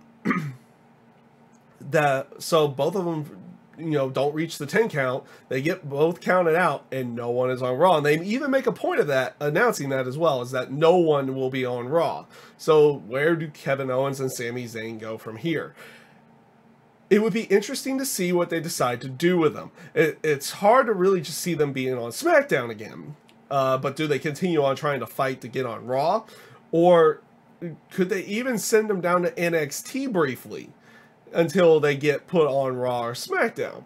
both of them, you know, don't reach the 10 count. They get both counted out, and no one is on Raw. And they even make a point of that, announcing that as well, is that no one will be on Raw. So where do Kevin Owens and Sami Zayn go from here? It would be interesting to see what they decide to do with them. It's hard to really just see them being on Smackdown again. But do they continue on trying to fight to get on Raw? Or could they even send them down to NXT briefly until they get put on Raw or Smackdown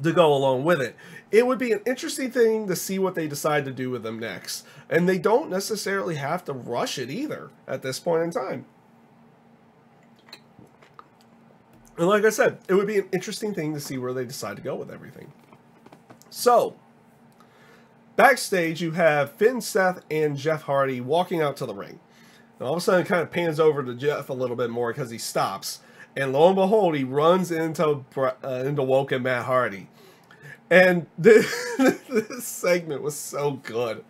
to go along with it? It would be an interesting thing to see what they decide to do with them next. And they don't necessarily have to rush it either at this point in time. And like I said, it would be an interesting thing to see where they decide to go with everything. So, backstage you have Finn, Seth, and Jeff Hardy walking out to the ring. And all of a sudden it kind of pans over to Jeff a little bit more because he stops. And lo and behold, he runs into Woken Matt Hardy. And this, this segment was so good.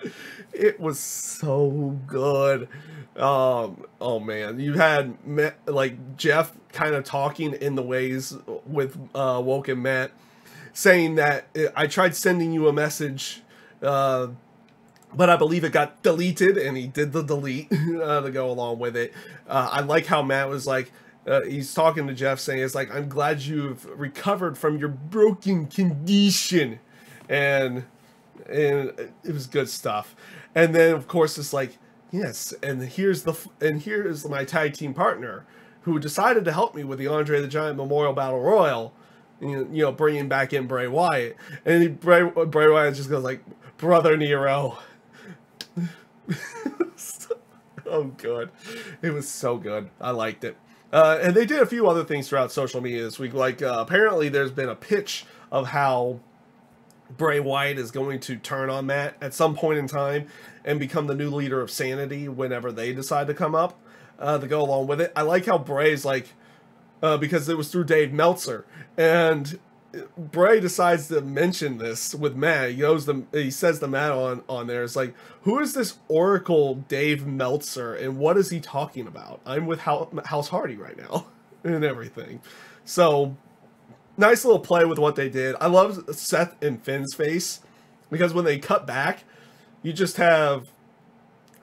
It was so good. Oh man, you had like Jeff kind of talking in the ways with Woke and Matt, saying that I tried sending you a message, but I believe it got deleted, and he did the delete to go along with it. I like how Matt was like, he's talking to Jeff saying, it's like, I'm glad you've recovered from your broken condition. And it was good stuff. And then, of course, it's like, yes, and here's my tag team partner who decided to help me with the Andre the Giant Memorial Battle Royal, you know, bringing back in Bray Wyatt. And Bray Wyatt just goes like, Brother Nero. Oh, good. It was so good. I liked it. And they did a few other things throughout social media this week. Like, apparently there's been a pitch of how Bray Wyatt is going to turn on Matt at some point in time and become the new leader of Sanity whenever they decide to come up to go along with it. I like how Bray's like, because it was through Dave Meltzer, and Bray decides to mention this with Matt. He says to Matt on there, it's like, who is this Oracle Dave Meltzer, and what is he talking about? I'm with House Hardy right now, and everything. So, nice little play with what they did. I love Seth and Finn's face, because when they cut back, you just have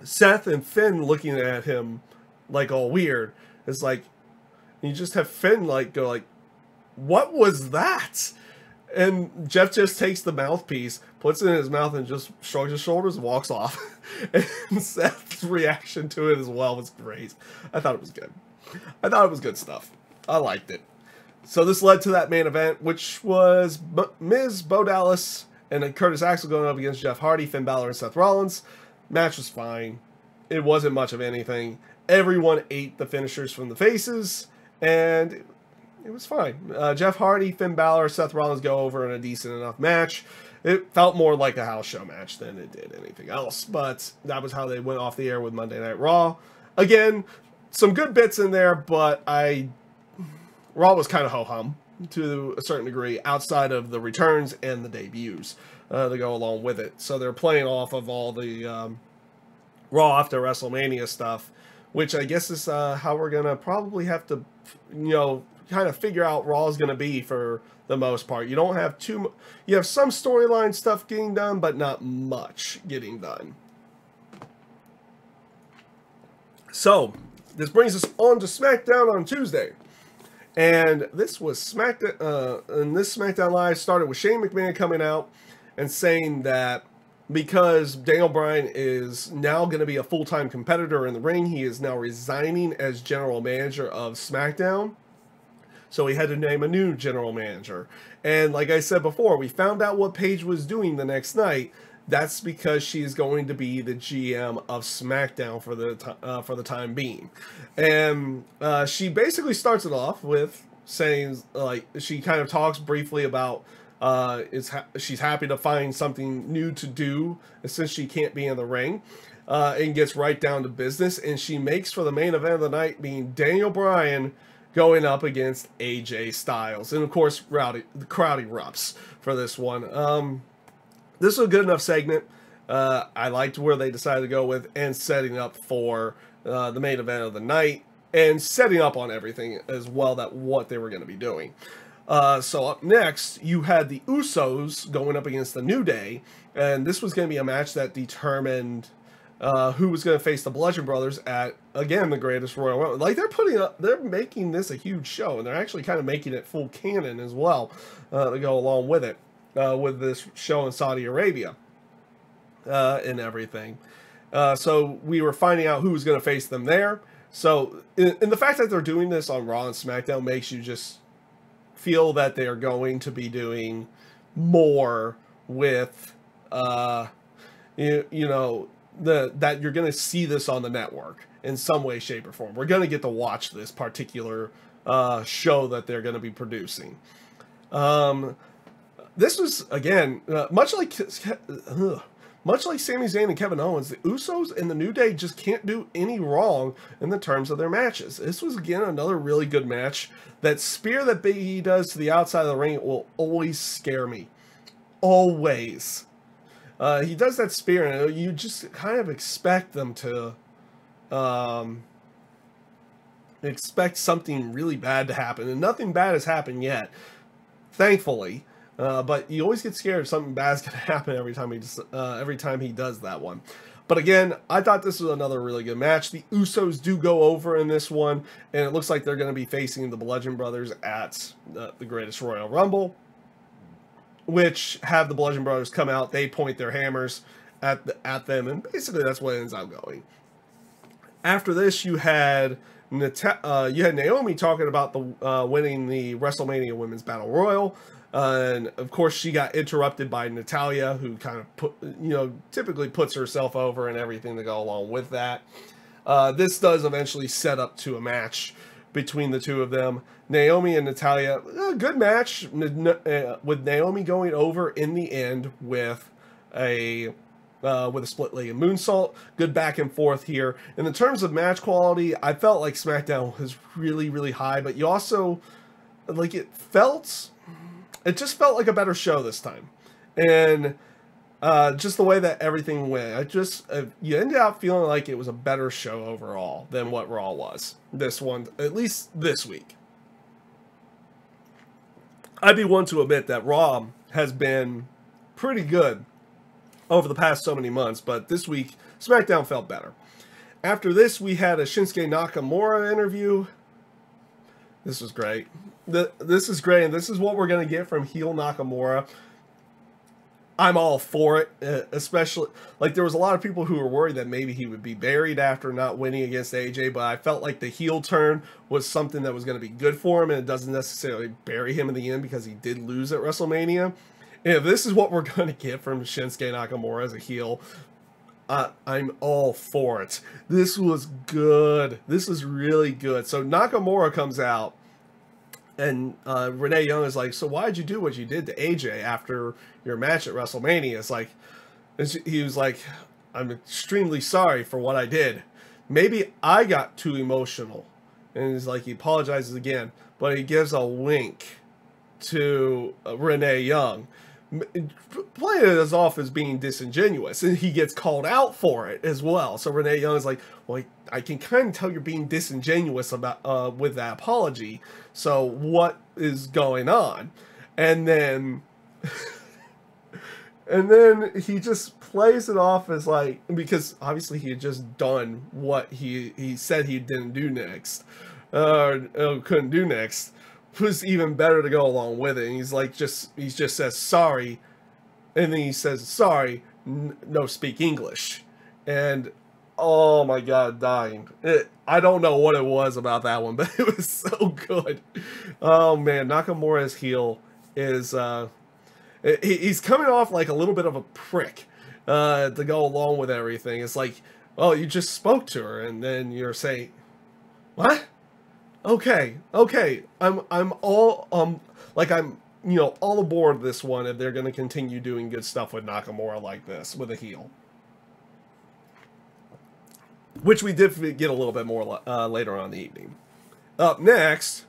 Seth and Finn looking at him like all weird. It's like, you just have Finn like go like, what was that? And Jeff just takes the mouthpiece, puts it in his mouth, and just shrugs his shoulders and walks off. And Seth's reaction to it as well was great. I thought it was good. I thought it was good stuff. I liked it. So this led to that main event, which was Miz, Bo Dallas, and then Curtis Axel going up against Jeff Hardy, Finn Balor, and Seth Rollins. Match was fine. It wasn't much of anything. Everyone ate the finishers from the faces, and it was fine. Jeff Hardy, Finn Balor, Seth Rollins go over in a decent enough match. It felt more like a house show match than it did anything else, but that was how they went off the air with Monday Night Raw. Again, some good bits in there, but Raw was kind of ho-hum to a certain degree outside of the returns and the debuts to go along with it. So they're playing off of all the Raw after WrestleMania stuff, which I guess is how we're going to probably have to, kind of figure out Raw is going to be for the most part. You don't have you have some storyline stuff getting done, but not much getting done. So, this brings us on to SmackDown on Tuesday. And this was SmackDown, and this SmackDown Live started with Shane McMahon coming out and saying that because Daniel Bryan is now going to be a full-time competitor in the ring, he is now resigning as general manager of SmackDown. So he had to name a new general manager. And like I said before, we found out what Paige was doing the next night. That's because she's going to be the GM of SmackDown for the time being. And she basically starts it off with saying, like, she kind of talks briefly about she's happy to find something new to do since she can't be in the ring, and gets right down to business. And she makes for the main event of the night being Daniel Bryan going up against AJ Styles. And of course, the crowd erupts for this one. This was a good enough segment. I liked where they decided to go with and setting up for the main event of the night and setting up on everything as well, that what they were going to be doing. So up next, you had the Usos going up against the New Day, and this was going to be a match that determined who was going to face the Bludgeon Brothers at, again, the Greatest Royal Rumble. Like, they're making this a huge show, and they're actually kind of making it full canon as well to go along with it, with this show in Saudi Arabia and everything. So we were finding out who was going to face them there. So, and the fact that they're doing this on Raw and SmackDown makes you just feel that they are going to be doing more with, that you're going to see this on the network in some way, shape, or form. We're going to get to watch this particular show that they're going to be producing. This was, again, much like Sami Zayn and Kevin Owens, the Usos and the New Day just can't do any wrong in the terms of their matches. This was, again, another really good match. That spear that Big E does to the outside of the ring will always scare me. always. He does that spear, and you just kind of expect them to expect something really bad to happen, and nothing bad has happened yet, thankfully. But you always get scared something bad's gonna happen every time he does that one. But again, I thought this was another really good match. The Usos do go over in this one, and it looks like they're going to be facing the Bludgeon Brothers at the Greatest Royal Rumble, which have the Bludgeon Brothers come out. They point their hammers at them, and basically that's what ends up going. After this, you had Naomi talking about the winning the WrestleMania Women's Battle Royal. And of course, she got interrupted by Natalya, who kind of typically puts herself over and everything to go along with that. This does eventually set up to a match between the two of them. Naomi and Natalya, a good match with Naomi going over in the end with a split-legged moonsault. Good back and forth here. In the terms of match quality, I felt like SmackDown was really, really high, but you also, like, it just felt like a better show this time. And just the way that everything went, you ended up feeling like it was a better show overall than what Raw was. This one, at least this week. I'd be one to admit that Raw has been pretty good over the past so many months, but this week, SmackDown felt better. After this, we had a Shinsuke Nakamura interview. This was great. This is great, and this is what we're going to get from heel Nakamura. I'm all for it, especially, like, there was a lot of people who were worried that maybe he would be buried after not winning against AJ, but I felt like the heel turn was something that was going to be good for him, and it doesn't necessarily bury him in the end because he did lose at WrestleMania. And if this is what we're going to get from Shinsuke Nakamura as a heel, I'm all for it. This was good. This is really good. So Nakamura comes out, and Renee Young is like, so why'd you do what you did to AJ after your match at WrestleMania? It's like, he was like, I'm extremely sorry for what I did. Maybe I got too emotional. And he's like, he apologizes again, but he gives a wink to Renee Young, playing it as off as being disingenuous, and he gets called out for it as well. So Renee Young is like, well, I can kind of tell you're being disingenuous about with that apology. So what is going on? And then he just plays it off as like, because obviously he had just done what he said he didn't do next, couldn't do next. It was even better to go along with it. And he's like, he just says sorry, and then he says sorry, no speak English, and oh my god, dying. I don't know what it was about that one, but it was so good. Oh man, Nakamura's heel is he's coming off like a little bit of a prick to go along with everything. It's like, oh, you just spoke to her, and then you're saying, what? Okay, I'm all all aboard this one if they're going to continue doing good stuff with Nakamura like this with a heel, which we did get a little bit more later on in the evening. Up next,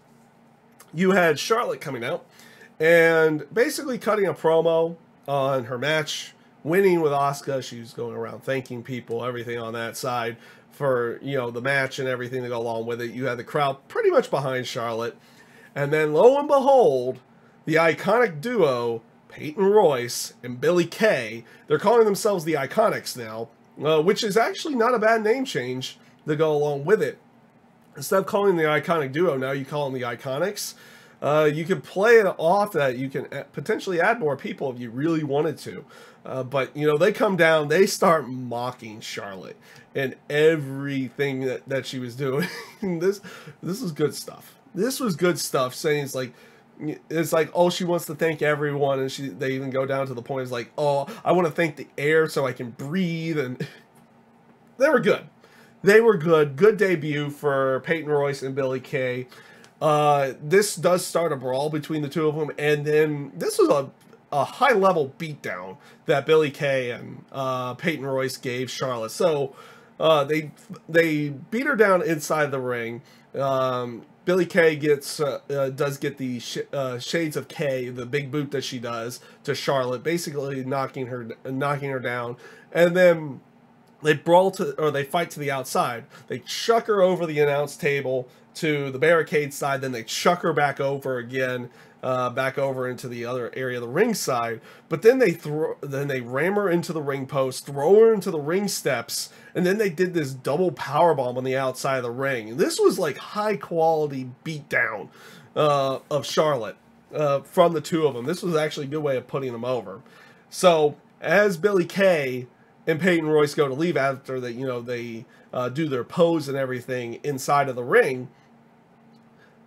you had Charlotte coming out and basically cutting a promo on her match, winning with Asuka. She was going around thanking people, everything on that side, for, the match and everything to go along with it. You had the crowd pretty much behind Charlotte. And then, lo and behold, the iconic duo, Peyton Royce and Billie Kay, they're calling themselves the Iconics now, which is actually not a bad name change to go along with it. Instead of calling the Iconic Duo, now you call them the Iconics. You can play it off that you can potentially add more people if you really wanted to. But, they come down, they start mocking Charlotte and everything that she was doing. This is good stuff. This was good stuff, saying it's like, oh, she wants to thank everyone, and they even go down to the point, it's like, oh, I want to thank the air so I can breathe, and they were good. They were good. Good debut for Peyton Royce and Billie Kay. This does start a brawl between the two of them, and then this was a high-level beatdown that Billie Kay and Peyton Royce gave Charlotte. So they beat her down inside the ring. Billie Kay gets does get the Shades of K, the big boot that she does to Charlotte, basically knocking her down, and then they they fight to the outside. They chuck her over the announce table to the barricade side, then they chuck her back over again, back over into the other area of the ring side. But then they ram her into the ring post, throw her into the ring steps, and then they did this double powerbomb on the outside of the ring. And this was like high quality beatdown of Charlotte from the two of them. This was actually a good way of putting them over. So as Billie Kay and Peyton Royce go to leave after they do their pose and everything inside of the ring,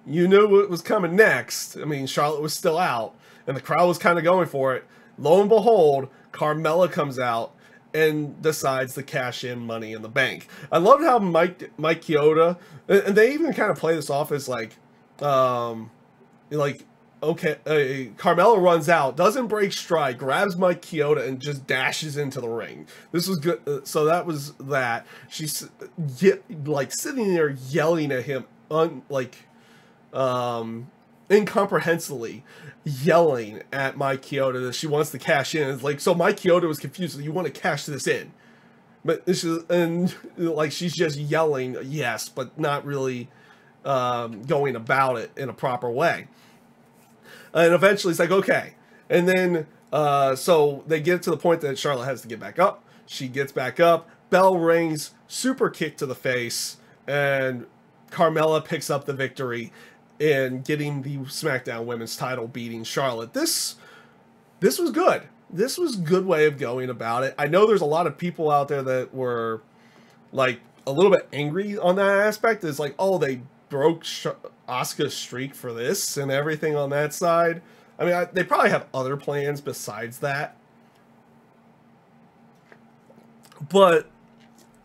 you knew what was coming next. I mean, Charlotte was still out, and the crowd was kind of going for it. Lo and behold, Carmella comes out and decides to cash in Money in the Bank. I loved how Mike Chioda, and they even kind of play this off as like, okay, Carmella runs out, doesn't break stride, grabs Mike Chioda, and just dashes into the ring. This was good. So that was that. She's like sitting there yelling at him, incomprehensibly yelling at Mike Chioda that she wants to cash in. It's like, so Mike Chioda was confused. So you want to cash this in? But this is, and like she's just yelling yes, but not really going about it in a proper way. And eventually it's like, okay. And then, so they get to the point that Charlotte has to get back up. She gets back up. Bell rings, super kick to the face, and Carmella picks up the victory in getting the SmackDown Women's title, beating Charlotte. This was good. This was a good way of going about it. I know there's a lot of people out there that were like a little bit angry on that aspect. It's like, oh, they broke Asuka's streak for this and everything on that side. I mean, they probably have other plans besides that. But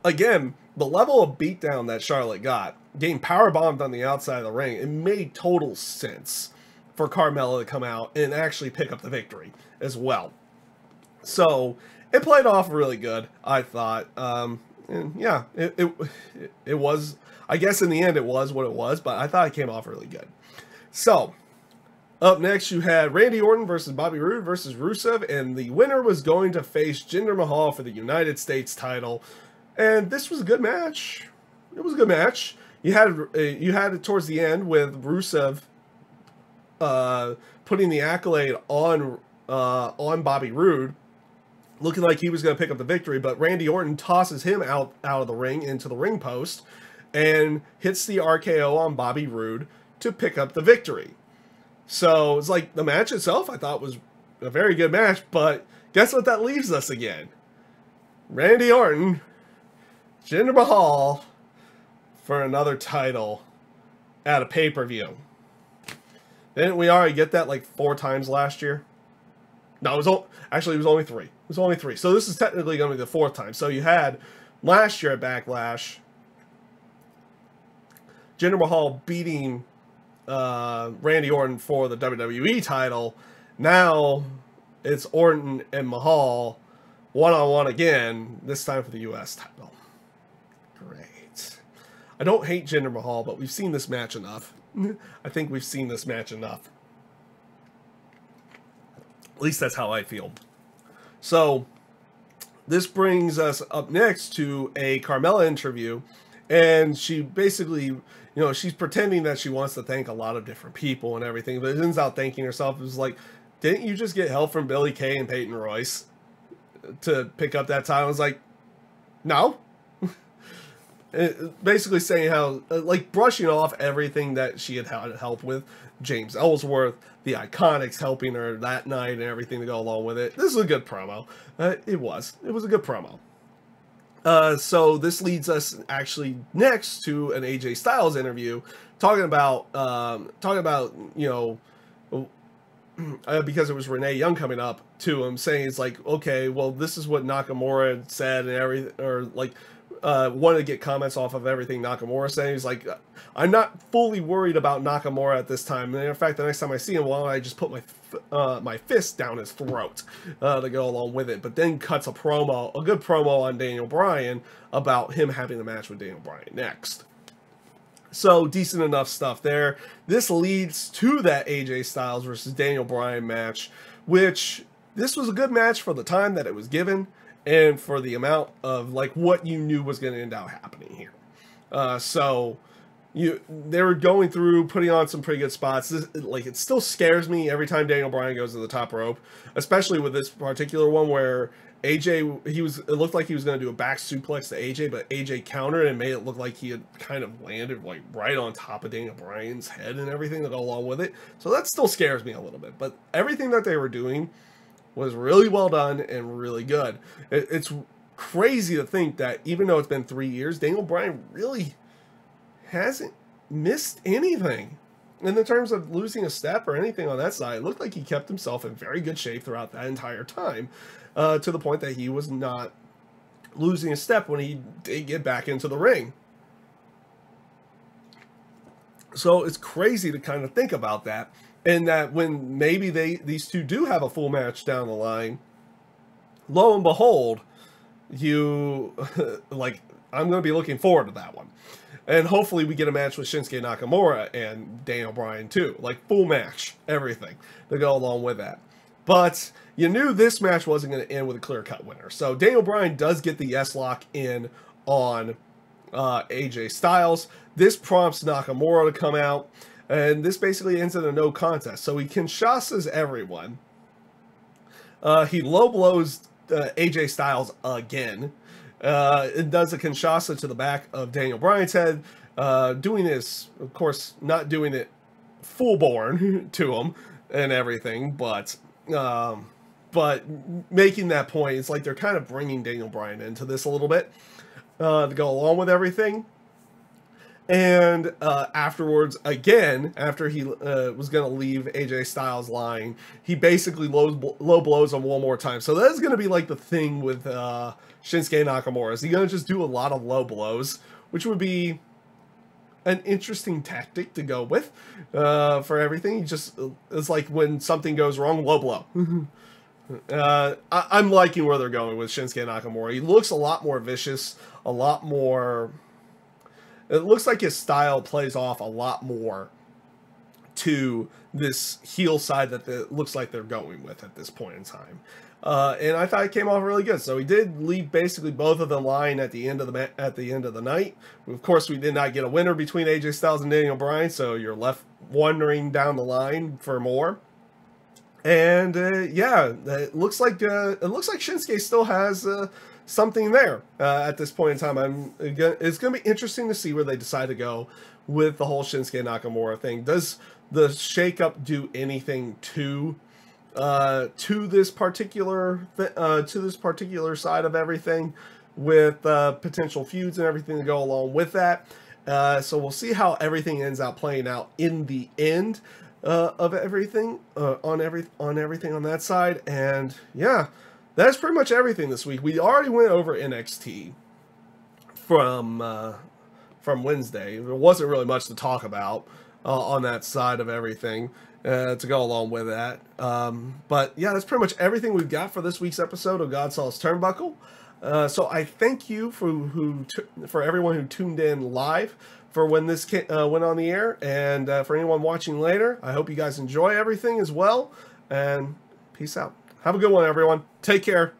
again, the level of beatdown that Charlotte got, getting powerbombed on the outside of the ring, it made total sense for Carmella to come out and actually pick up the victory as well. So it played off really good, I thought. And yeah, it was, I guess in the end it was what it was, but I thought it came off really good. So up next you had Randy Orton versus Bobby Roode versus Rusev, and the winner was going to face Jinder Mahal for the United States title. And this was a good match. It was a good match. You had it towards the end with Rusev putting the accolade on Bobby Roode, looking like he was going to pick up the victory, but Randy Orton tosses him out of the ring into the ring post and hits the RKO on Bobby Roode to pick up the victory. So it's like the match itself I thought was a very good match, but guess what that leaves us again? Randy Orton, Jinder Mahal for another title at a pay-per-view. Didn't we already get that like 4 times last year? No, it was only 3. It was only 3. So this is technically going to be the 4th time. So you had last year at Backlash, Jinder Mahal beating Randy Orton for the WWE title. Now it's Orton and Mahal one-on-one again, this time for the US title. Great. I don't hate Jinder Mahal, but we've seen this match enough. I think we've seen this match enough. At least that's how I feel. So this brings us up next to a Carmella interview, and she basically, she's pretending that she wants to thank a lot of different people and everything, but it ends out thanking herself. It was like, didn't you just get help from Billie Kay and Peyton Royce to pick up that title? I was like, no. Basically saying how, like, brushing off everything that she had help with. James Ellsworth, the Iconics helping her that night and everything to go along with it. This is a good promo. It was a good promo. So this leads us actually next to an AJ Styles interview, talking about because it was Renee Young coming up to him, saying it's like, okay, well, this is what Nakamura had said and everything, or like wanted to get comments off of everything Nakamura saying. He's like, I'm not fully worried about Nakamura at this time. And in fact, the next time I see him, well, I just put my fist down his throat to go along with it. But then cuts a good promo on Daniel Bryan about him having a match with Daniel Bryan next. So decent enough stuff there. This leads to that AJ Styles versus Daniel Bryan match, which this was a good match for the time that it was given and for the amount of like what you knew was going to end up happening here. They were going through, putting on some pretty good spots. It still scares me every time Daniel Bryan goes to the top rope, especially with this particular one where AJ, it looked like he was going to do a back suplex to AJ, but AJ countered and made it look like he had kind of landed like right on top of Daniel Bryan's head and everything that go along with it. So that still scares me a little bit, but everything that they were doing was really well done and really good. It's crazy to think that even though it's been 3 years, Daniel Bryan really hasn't missed anything in the terms of losing a step or anything on that side. It looked like he kept himself in very good shape throughout that entire time, to the point that he was not losing a step when he did get back into the ring. So it's crazy to kind of think about that, and that when maybe these two do have a full match down the line, lo and behold, I'm going to be looking forward to that one. And hopefully we get a match with Shinsuke Nakamura and Daniel Bryan too. Like full match, everything to go along with that. But you knew this match wasn't going to end with a clear-cut winner. So Daniel Bryan does get the yes lock in on AJ Styles. This prompts Nakamura to come out. And this basically ends in a no contest. So he Kinshasas everyone. He low blows AJ Styles again. It does a Kinshasa to the back of Daniel Bryan's head, doing this, of course, not doing it full-born to him and everything, but making that point. It's like they're kind of bringing Daniel Bryan into this a little bit to go along with everything. And afterwards, again, after he was going to leave AJ Styles lying, he basically low blows him one more time. So that's going to be like the thing with Shinsuke Nakamura. Is he going to just do a lot of low blows, which would be an interesting tactic to go with for everything. It's like when something goes wrong, low blow. I'm liking where they're going with Shinsuke Nakamura. He looks a lot more vicious, a lot more... It looks like his style plays off a lot more to this heel side that it looks like they're going with at this point in time. And I thought it came off really good. So he did leave basically both of them lying at the end of the night. Of course, we did not get a winner between AJ Styles and Daniel Bryan, so you're left wondering down the line for more. And yeah, it looks like Shinsuke still has something there at this point in time. It's going to be interesting to see where they decide to go with the whole Shinsuke Nakamura thing. Does the shakeup do anything to this particular side of everything, with potential feuds and everything to go along with that? So we'll see how everything ends up playing out in the end of everything on everything on that side. And yeah, that's pretty much everything this week. We already went over NXT from Wednesday. There wasn't really much to talk about on that side of everything to go along with that. But yeah, that's pretty much everything we've got for this week's episode of GodSaw's Turnbuckle. So I thank you for everyone who tuned in live for when this went on the air, and for anyone watching later. I hope you guys enjoy everything as well, and peace out. Have a good one, everyone. Take care.